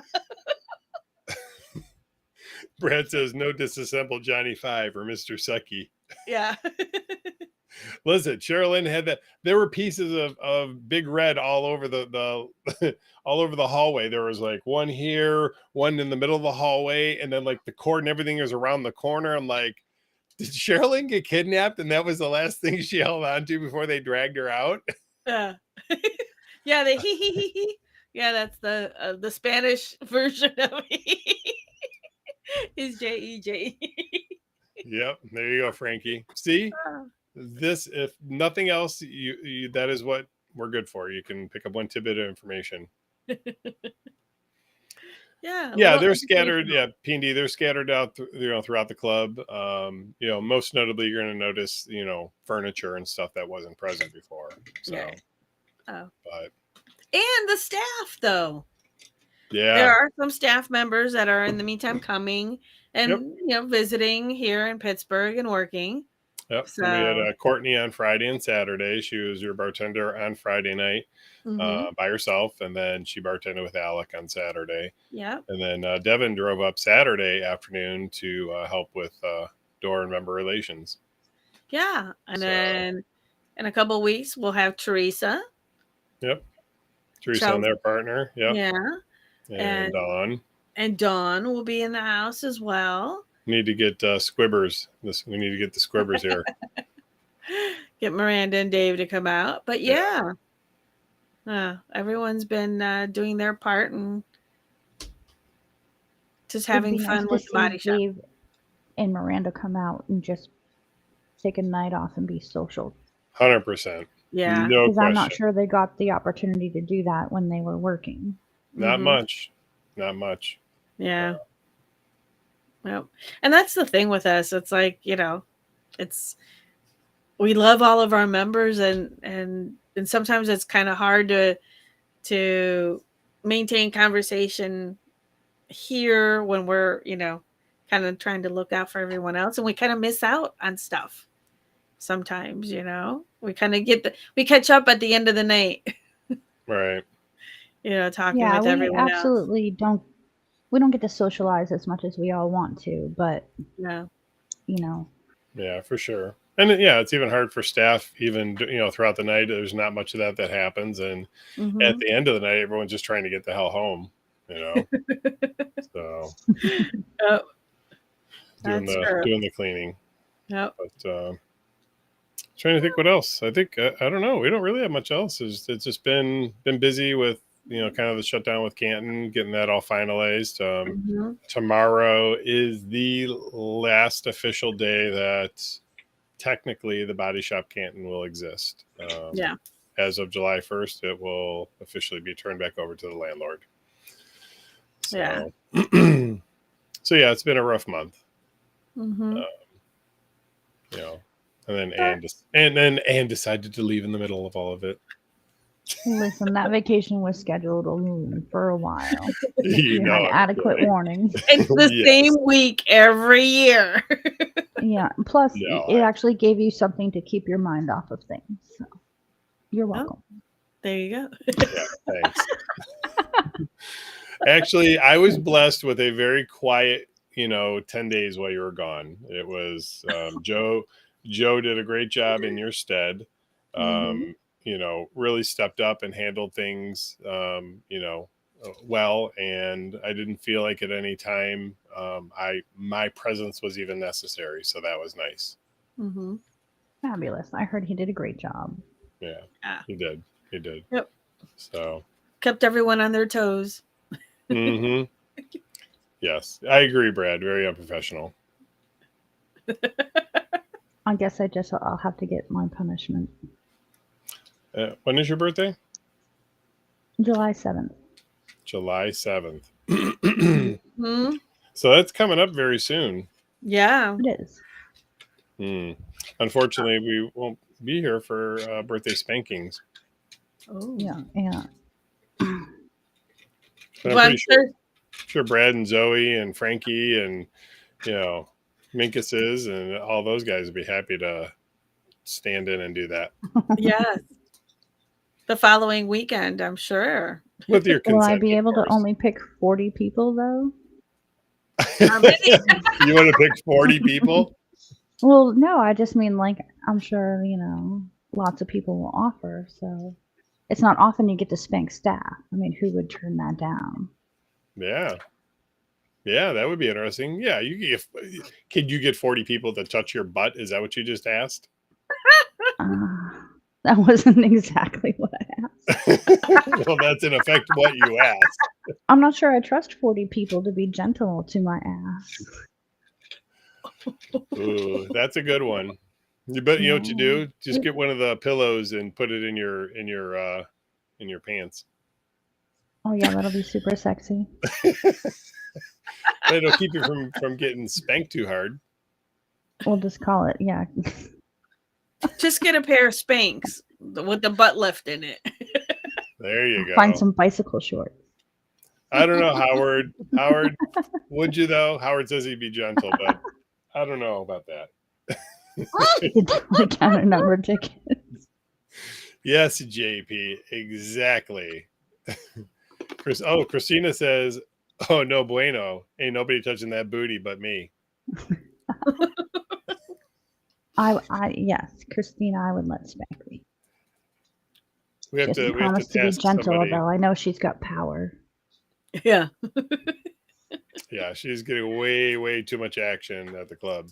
Brad says, no disassemble Johnny Five or Mr. Sucky. Yeah. Listen, Sherilyn had that. There were pieces of Big Red all over the all over the hallway. There was like one here, one in the middle of the hallway, and then like the cord and everything was around the corner. I'm like, did Sherilyn get kidnapped? And that was the last thing she held on to before they dragged her out. Yeah. Yeah, the he. Yeah, that's the Spanish version of is JEJ. Yep, there you go, Frankie. See this? If nothing else, you that is what we're good for. You can pick up one tidbit of information. Yeah, Yeah, they're scattered. Yeah, P&D, they're scattered out, throughout the club. Most notably, you're going to notice, furniture and stuff that wasn't present before. So, Yeah. Oh. but And the staff, though. yeah, There are some staff members that are in the meantime coming and Yep. visiting here in Pittsburgh and working. yep. So We had Courtney on Friday and Saturday. She was your bartender on Friday night by herself, and then she bartended with Alec on Saturday. yeah. And then Devin drove up Saturday afternoon to help with door and member relations. Yeah. And then in a couple of weeks, we'll have Teresa. Yep. Teresa Chelsea. and their partner. Yep. Yeah. And Dawn. And Dawn will be in the house as well. We need to get Squibbers. We need to get the Squibbers here. Get Miranda and Dave to come out. But yeah. Everyone's been doing their part and just having fun with the body shop. Dave and Miranda come out and just take a night off and be social. 100%. Yeah. No Because I'm not question. sure they got the opportunity to do that when they were working. Not Mhm. much. Not much. Yeah. Yep. And that's the thing with us. It's like, it's we love all of our members, and sometimes it's kind of hard to maintain conversation here when we're, kind of trying to look out for everyone else, and we kind of miss out on stuff sometimes. We kind of we catch up at the end of the night. Right. Talking Yeah, with we everyone else. absolutely don't. We don't get to socialize as much as we all want to, but Yeah. Yeah, for sure. And yeah, it's even hard for staff, even, throughout the night. There's not much of that happens. And at Mhm. the end of the night, everyone's just trying to get the hell home, so Oh, doing that's true. the cleaning. Yep. But trying to think what else. I think I don't know. We don't really have much else. It's just been busy with kind of the shutdown with Canton, getting that all finalized. Mhm. Tomorrow is the last official day that technically the Body Shop Canton will exist. Yeah. As of July 1st, it will officially be turned back over to the landlord. So, Yeah. so yeah, it's been a rough month. Mhm. And then Anne decided to leave in the middle of all of it. listen, that vacation was scheduled for a while. You You know, had I'm adequate kidding. warning. It's the Yes. same week every year. Yeah. Plus, No, it actually gave you something to keep your mind off of things. So, you're welcome. There you go. Yeah, thanks. Actually, I was blessed with a very quiet, 10 days while you were gone. It was Joe did a great job in your stead. Mhm. Really stepped up and handled things, well, and I didn't feel like at any time my presence was even necessary, so that was nice. Mhm. Fabulous. I heard he did a great job. Yeah, Yeah. he did. Yep. So, Kept everyone on their toes. mhm. Yes, I agree, Brad. Very unprofessional. I guess I'll have to get my punishment. When is your birthday? July 7th. July 7th. Mhm. So that's coming up very soon. Yeah. It is. Unfortunately, we won't be here for birthday spankings. Oh. Yeah. Yeah. But I'm pretty sure Brad and Zoe and Frankie and, Minkus and all those guys would be happy to stand in and do that. Yes. The following weekend, I'm sure. With your consent, Will I be of able to course. only pick 40 people, though? How many? You want to pick 40 people? Well, no, I just mean, I'm sure, lots of people will offer. So it's not often you get to spank staff. I mean, who would turn that down? Yeah. Yeah, that would be interesting. Yeah, could you get 40 people to touch your butt? Is that what you just asked? That wasn't exactly what I asked. Well, that's in effect what you asked. I'm not sure I trust 40 people to be gentle to my ass. Ooh, that's a good one. But you know what you do? Just get one of the pillows and put it in your pants. Oh yeah, that'll be super sexy. It'll keep you from getting spanked too hard. We'll just call it, yeah. Just get a pair of Spanx with the butt lift in it. There you go. Find some bicycle shorts. I don't know, Howard. Howard, would you though? Howard says he'd be gentle, but I don't know about that. Like counter number tickets. Yes, JP, exactly. Christina says, "Oh no bueno, ain't nobody touching that booty but me." Yes, Christina, I would let spank me. We have to promise to be task gentle, somebody. though. I know she's got power. Yeah. Yeah, she's getting way too much action at the club.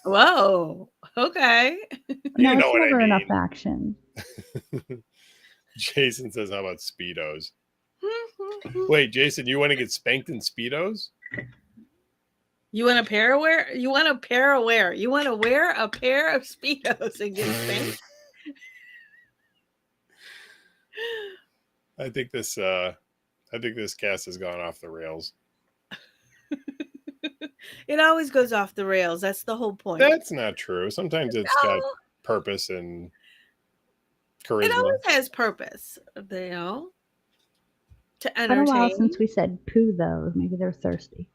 Whoa. Okay. No, You know it's what I never mean. enough action. Jason says, "How about Speedos?" Wait, Jason, you want to get spanked in Speedos? You want a pair of wear? You want a pair of wear? You want to wear a pair of Speedos and get spanked? I think this cast has gone off the rails. It always goes off the rails. That's the whole point. That's not true. Sometimes it's got No, purpose and it charisma. always has purpose, you know, to It's been a while entertain. since we said poo, though. Maybe they're thirsty.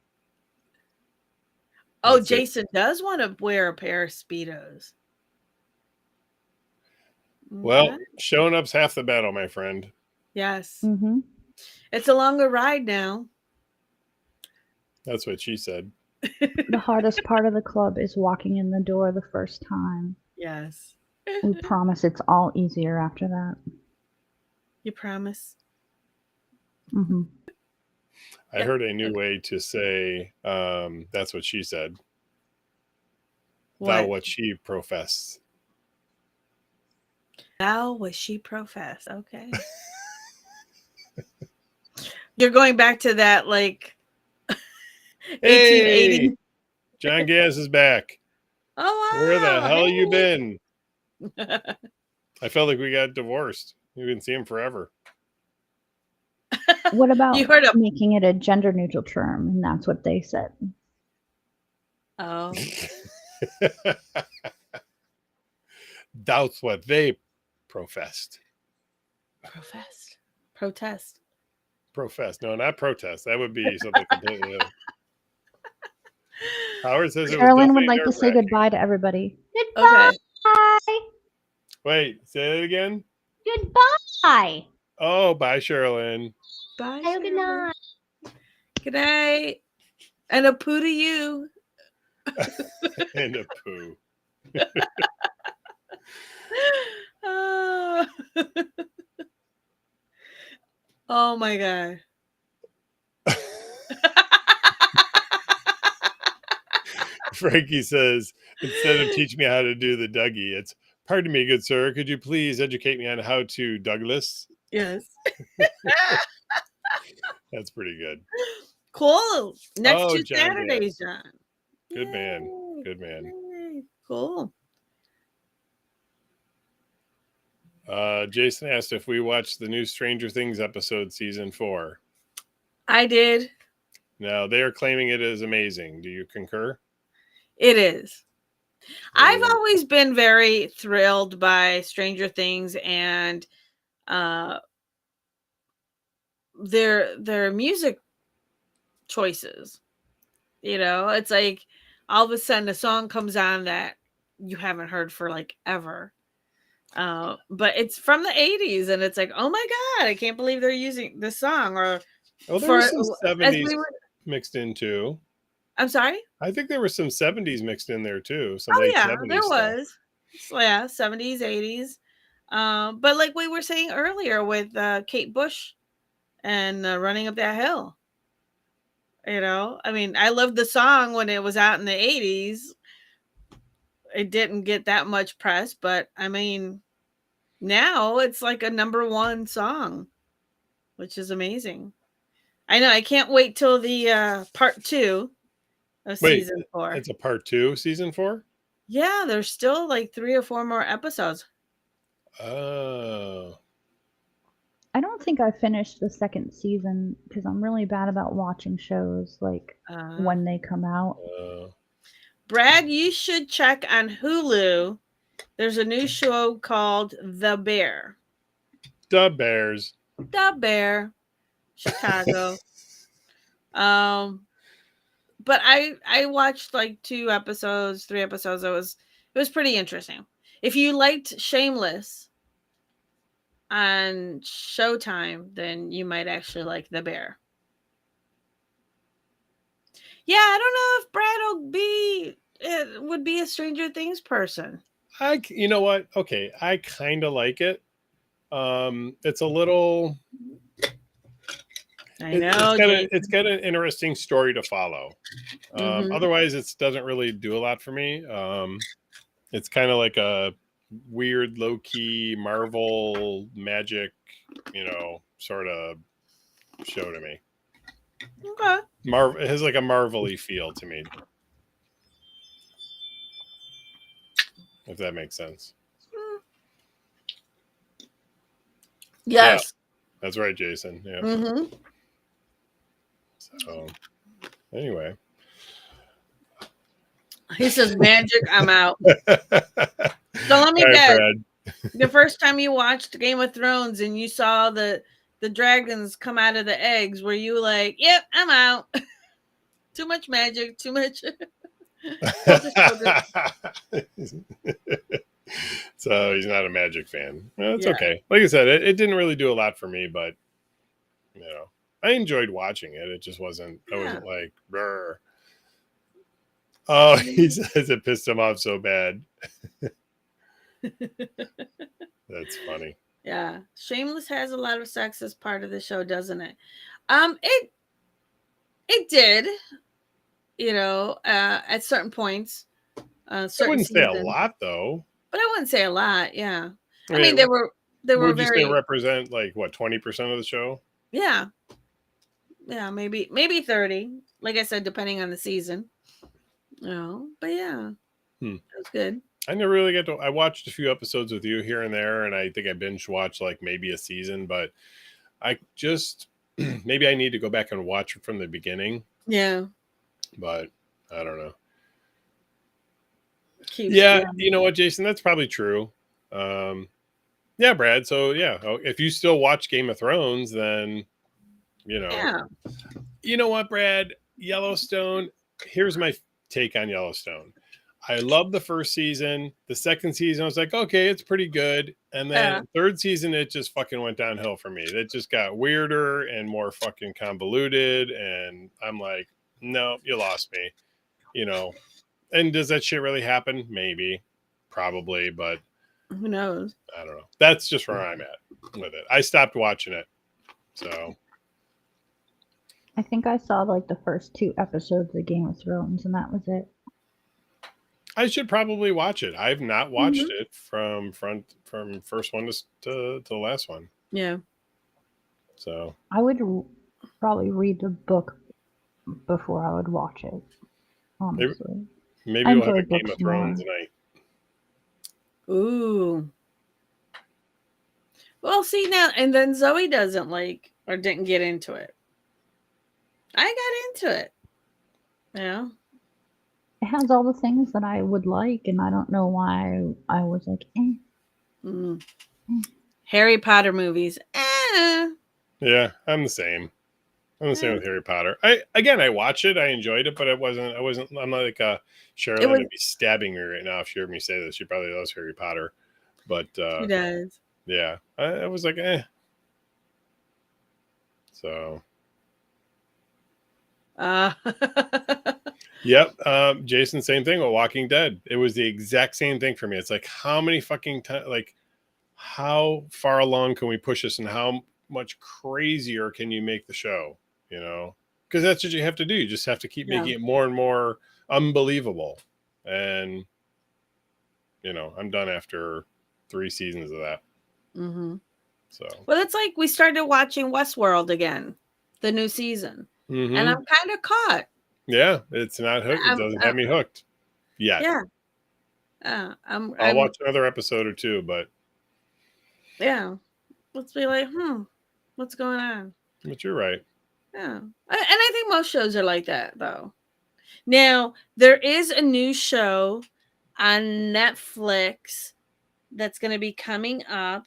Oh, That's it. Jason does want to wear a pair of Speedos. Well, Okay. showing up's half the battle, my friend. Yes. Mm-hmm. It's a longer ride now. That's what she said. The hardest part of the club is walking in the door the first time. Yes. We promise it's all easier after that. You promise? Mm-hmm. I heard a new way to say that's what she said. Thou what she professed. Thou what she professed. Okay. You're going back to that like 1880. Hey, John Gaz is back. Oh wow. Where the hell you Hey. been? I felt like we got divorced. We didn't see him forever. What about You heard of making it a gender neutral term? And that's what they said. Oh. That's what they professed. Protest. Professed. No, not protest. That would be something completely different. Howard says it was Carolyn would definitely like to say nerve-wracking. goodbye to everybody. Goodbye. Okay. Wait, say it again. Goodbye. Oh, bye, Sherilyn. Bye. Have a good Sharon. night. Good night. And a poo to you. And a poo. Oh. Oh my god. Frankie says, instead of teach me how to do the Dougie, it's, pardon me, good sir, could you please educate me on how to Douglas? Yes. That's pretty good. Cool. Next Oh, two John Saturdays, Gaz. John. Good man. Yay. Good man. Yay. Cool. Jason asked if we watched the new Stranger Things episode, season 4. I did. Now, they are claiming it is amazing. Do you concur? It is. I've Yeah. always been very thrilled by Stranger Things and their music choices. You know, it's like all of a sudden a song comes on that you haven't heard for like ever. But it's from the 80s and it's like, oh my god, I can't believe they're using this song. Or Well, there for was some as 70s we were, mixed in too. I'm sorry. I think there was some 70s mixed in there too. Some Oh late yeah, 70s there stuff. was. So, yeah, 70s, 80s. But like we were saying earlier with Kate Bush and Running Up That Hill. You know, I mean, I loved the song when it was out in the 80s. It didn't get that much press, but I mean, now it's like a #1 song, which is amazing. I know. I can't wait till the part 2 of Wait, season 4. it's a part 2, season 4? Yeah, there's still like 3 or 4 more episodes. Oh. I don't think I finished the second season because I'm really bad about watching shows like when they come out. Brad, you should check on Hulu. There's a new show called The Bear. The Bears. The Bear, Chicago. But I watched like 2 episodes, 3 episodes. It was pretty interesting. If you liked Shameless on Showtime, then you might actually like The Bear. Yeah, I don't know if Brad would be a Stranger Things person. You know what? Okay, I kind of like it. It's a little. I know. It's got an interesting story to follow. Mhm. Otherwise, it doesn't really do a lot for me. It's kind of like a weird, low key Marvel magic, sort of show to me. Okay. It has like a Marvel-y feel to me, if that makes sense. Yes. That's right, Jason. Yeah. Mm-hmm. So anyway. He says, "Magic, I'm out." All So let me right, guess. Brad. The first time you watched Game of Thrones and you saw the dragons come out of the eggs, were you like, "Yep, I'm out"? Too much magic, too much hocus pocus. So he's not a Magic fan. Well, it's Yeah. okay. Like I said, it didn't really do a lot for me, but you know, I enjoyed watching it. It just wasn't. I Yeah. wasn't like, "Brr." Oh, he says it pissed him off so bad. That's funny. Yeah, Shameless has a lot of sex as part of the show, doesn't it? It did, at certain points, I certain wouldn't say a seasons, lot though. but I wouldn't say a lot. Yeah, I I mean mean, they were would you say very, represent like what 20% of the show? yeah, maybe 30. Like I said, depending on the season, but yeah, it was good. I never really got to. I watched a few episodes with you here and there, and I think I binge watched like maybe a season, but I just maybe I need to go back and watch it from the beginning. Yeah, But I don't know. yeah. You know what, Jason? That's probably true. Yeah, Brad. So yeah, if you still watch Game of Thrones, then Yeah. You know what, Brad? Yellowstone. Here's my take on Yellowstone. I love the first season. The second season, I was like, okay, it's pretty good. And then third season, it just fucking went downhill for me. It just got weirder and more fucking convoluted. And I'm like, no, you lost me. And does that shit really happen? Maybe, probably, but Who knows? I don't know. That's just where I'm at with it. I stopped watching it. So I think I saw like the first 2 episodes of Game of Thrones, and that was it. I should probably watch it. I've not watched it from first one to the last one. Yeah. So I would probably read the book before I would watch it. Honestly, maybe we'll have a Game of Thrones night. Ooh. Well, see now, and then Zoe doesn't like or didn't get into it. I got into it. Yeah. it has all the things that I would like, and I don't know why I was like, Harry Potter movies. Yeah, I'm the same. I'm the same with Harry Potter. I watch it. I enjoyed it, but I'm not like Sherilyn would be stabbing me right now if she heard me say this. She probably loves Harry Potter. But She does. Yeah. I was like, So Yep. Jason, same thing with Walking Dead. It was the exact same thing for me. It's like, how many fucking times, like, how far along can we push this, and how much crazier can you make the show? Because that's what you have to do. You just have to keep making it more and more unbelievable. And I'm done after 3 seasons of that. Mm-hmm. So well, it's like we started watching Westworld again, the new season, and I'm kind of caught. Yeah, it's not hooked. It doesn't have me hooked yet. Yeah. I'll watch another episode or 2, but yeah, let's be like, what's going on? But you're right. Yeah, and I think most shows are like that, though. Now there is a new show on Netflix that's going to be coming up.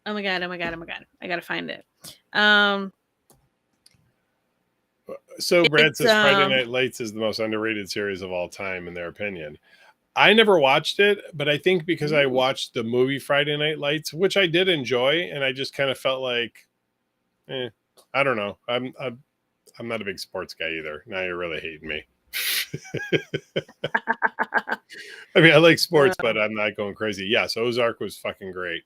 Oh my god! I gotta find it. So Brad says Friday Night Lights is the most underrated series of all time, in their opinion. I never watched it, but I think because I watched the movie Friday Night Lights, which I did enjoy, and I just kind of felt like, I don't know. I'm not a big sports guy either. Now you're really hating me. I mean, I like sports, but I'm not going crazy. Yes, Ozark was fucking great.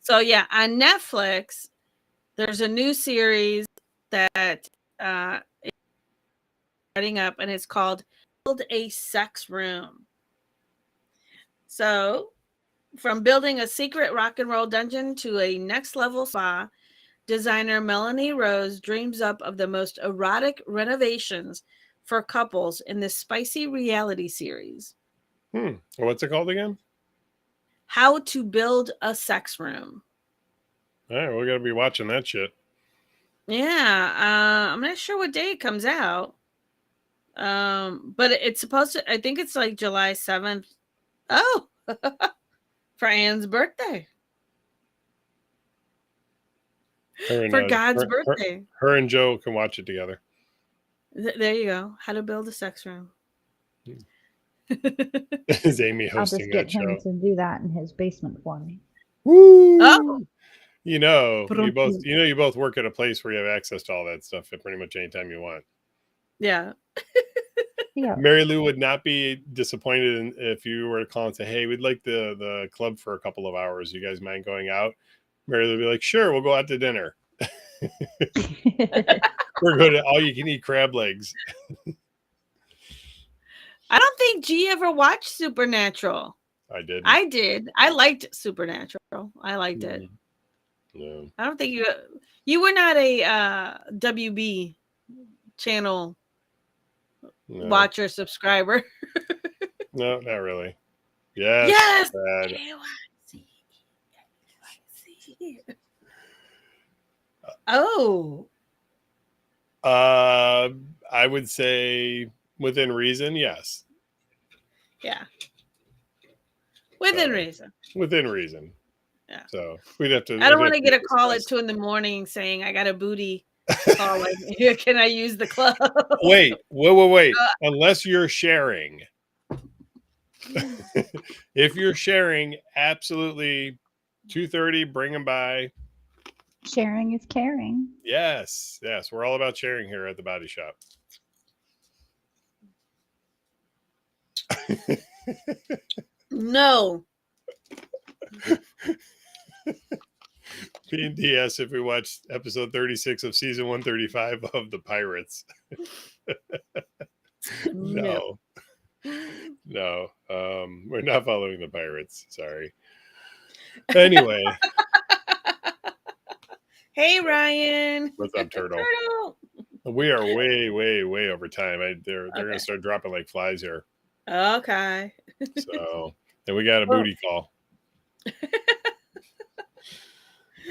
So yeah, on Netflix, there's a new series that is starting up, and it's called Build a Sex Room. So, from building a secret rock and roll dungeon to a next level spa, designer Melanie Rose dreams up of the most erotic renovations for couples in this spicy reality series. What's it called again? How to Build a Sex Room. All right, we're gonna be watching that shit. Yeah, I'm not sure what day it comes out. But it's supposed to. I think it's like July 7th. Oh, for Anne's birthday. For God's birthday. Her and Joe can watch it together. There you go. How to build a sex room. Is Amy I'll just hosting get that him show? to do that in his basement for me. Woo! Oh. You both work at a place where you have access to all that stuff at pretty much any time you want. Yeah. Yeah. Mary Lou would not be disappointed if you were to call and say, "Hey, we'd like the club for a couple of hours. You guys mind going out?" Mary Lou would be like, "Sure, we'll go out to dinner. We're going to all you can eat crab legs." I don't think G ever watched Supernatural. I did. I did. I liked Supernatural. I liked it. No. I don't think you were not a WB channel watcher subscriber. No, not really. Yes. Yes. Bad. Oh. I would say within reason, yes. Yeah. Within reason. Within reason. Yeah. So we'd have to. I don't want to get a call at 2 a.m. saying I got a booty call. Like, can I use the club? Wait. Unless you're sharing. If you're sharing, absolutely 2:30, bring them by. Sharing is caring. Yes. We're all about sharing here at the Body Shop. No. P&D asks if we watched episode 36 of season 135 of The Pirates. No. We're not following the Pirates. Sorry. Anyway. Hey, Ryan. What's up, Turtle? We are way over time. They're going to start dropping like flies here. Okay. So, and we got a booty call.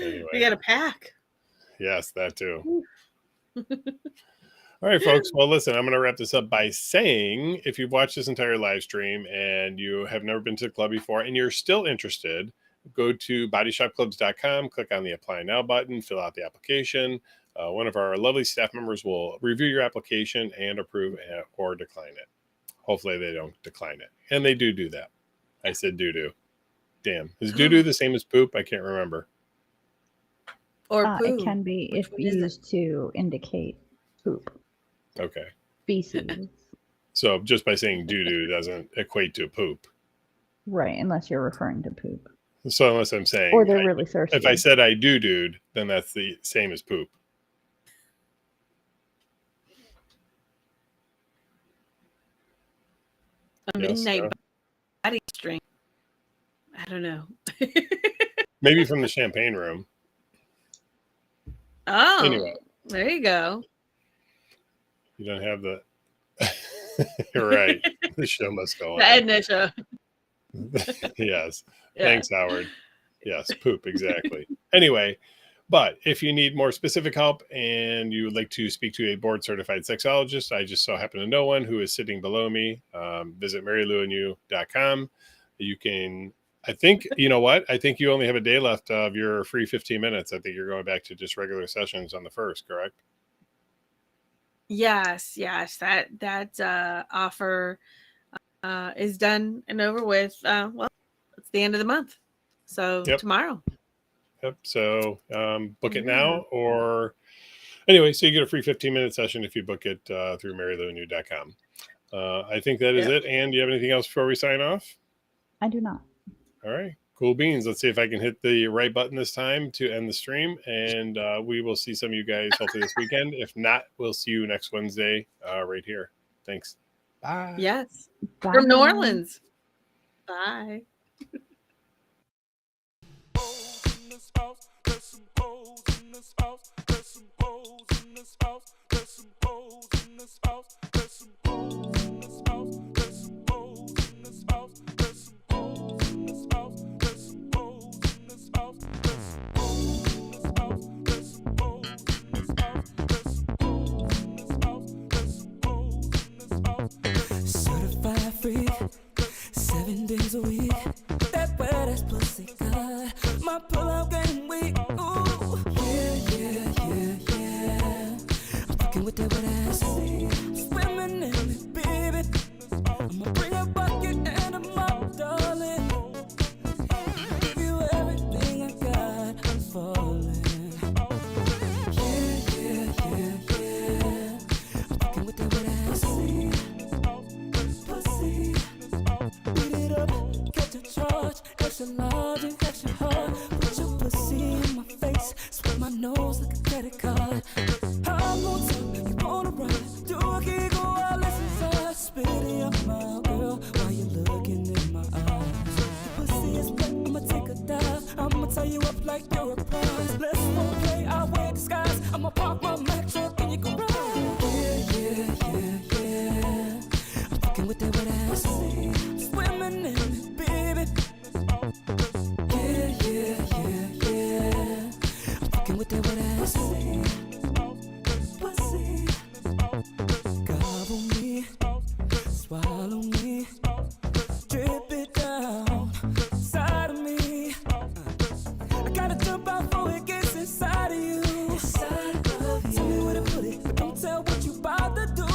Anyway. We got a pack. Yes, that too. All right, folks. Well, listen, I'm going to wrap this up by saying if you've watched this entire live stream and you have never been to the club before and you're still interested, go to bodyshopclubs.com, click on the Apply Now button, fill out the application. One of our lovely staff members will review your application and approve or decline it. Hopefully they don't decline it. And they do that. I said doo-doo. Damn. Is doo-doo the same as poop? I can't remember. Or poo. It can be if used to indicate poop. Okay. Feces. So just by saying doo-doo doesn't equate to poop. Right, unless you're referring to poop. So unless I'm saying... Or they're really thirsty. If I said I doo-dooed, then that's the same as poop. A midnight body string. I don't know. Maybe from the champagne room. Oh, anyway, there you go. You don't have the. You're right. The show must go on. The Edna show. Yes. Yeah. Thanks, Howard. Yes, poop, exactly. Anyway, but if you need more specific help and you would like to speak to a board-certified sexologist, I just so happen to know one who is sitting below me. Visit marylouandyou.com. You can, I think, you know what? I think you only have a day left of your free 15 minutes. I think you're going back to just regular sessions on the 1st, correct? Yes. That offer is done and over with. Well, it's the end of the month. So tomorrow. Yep. So book it now or anyway, so you get a free 15-minute session if you book it through marylouandyou.com. I think that is it. And do you have anything else before we sign off? I do not. All right. Cool beans. Let's see if I can hit the right button this time to end the stream. And we will see some of you guys hopefully this weekend. If not, we'll see you next Wednesday right here. Thanks. Bye. Yes. Bye. From New Orleans. Bye. credit card. I'm on top, you wanna ride? Do a gig or a listen side. Spit it in your mouth, girl, while you're looking in my eyes. Your pussy is wet, I'ma take a dive. I'ma tie you up like you're a prize. Let's role play, I wear disguise. I'ma park my Mack truck in your garage. Yeah. I'm fucking with that wet ass. Swimming in it, baby. Yeah. I'm fucking with that wet ass. Pussy. Gobble me, swallow me, drip it down inside of me. I gotta jump out before it gets inside of you. Tell me where to put it, but don't tell what you about to do.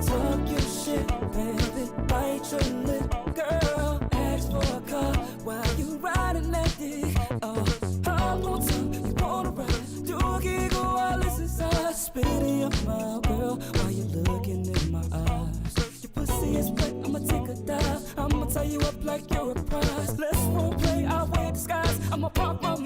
Talk your shit, baby, bite your lip, girl. Ask for a car while you riding that dick. Oh, I'm on top, you wanna ride? Do a giggle while it's inside. Spit it in your mouth, girl, while you're looking in my eyes. Your pussy is wet, I'ma take a dive. I'ma tie you up like you're a prize. Let's role play, I wear disguise. I'ma park my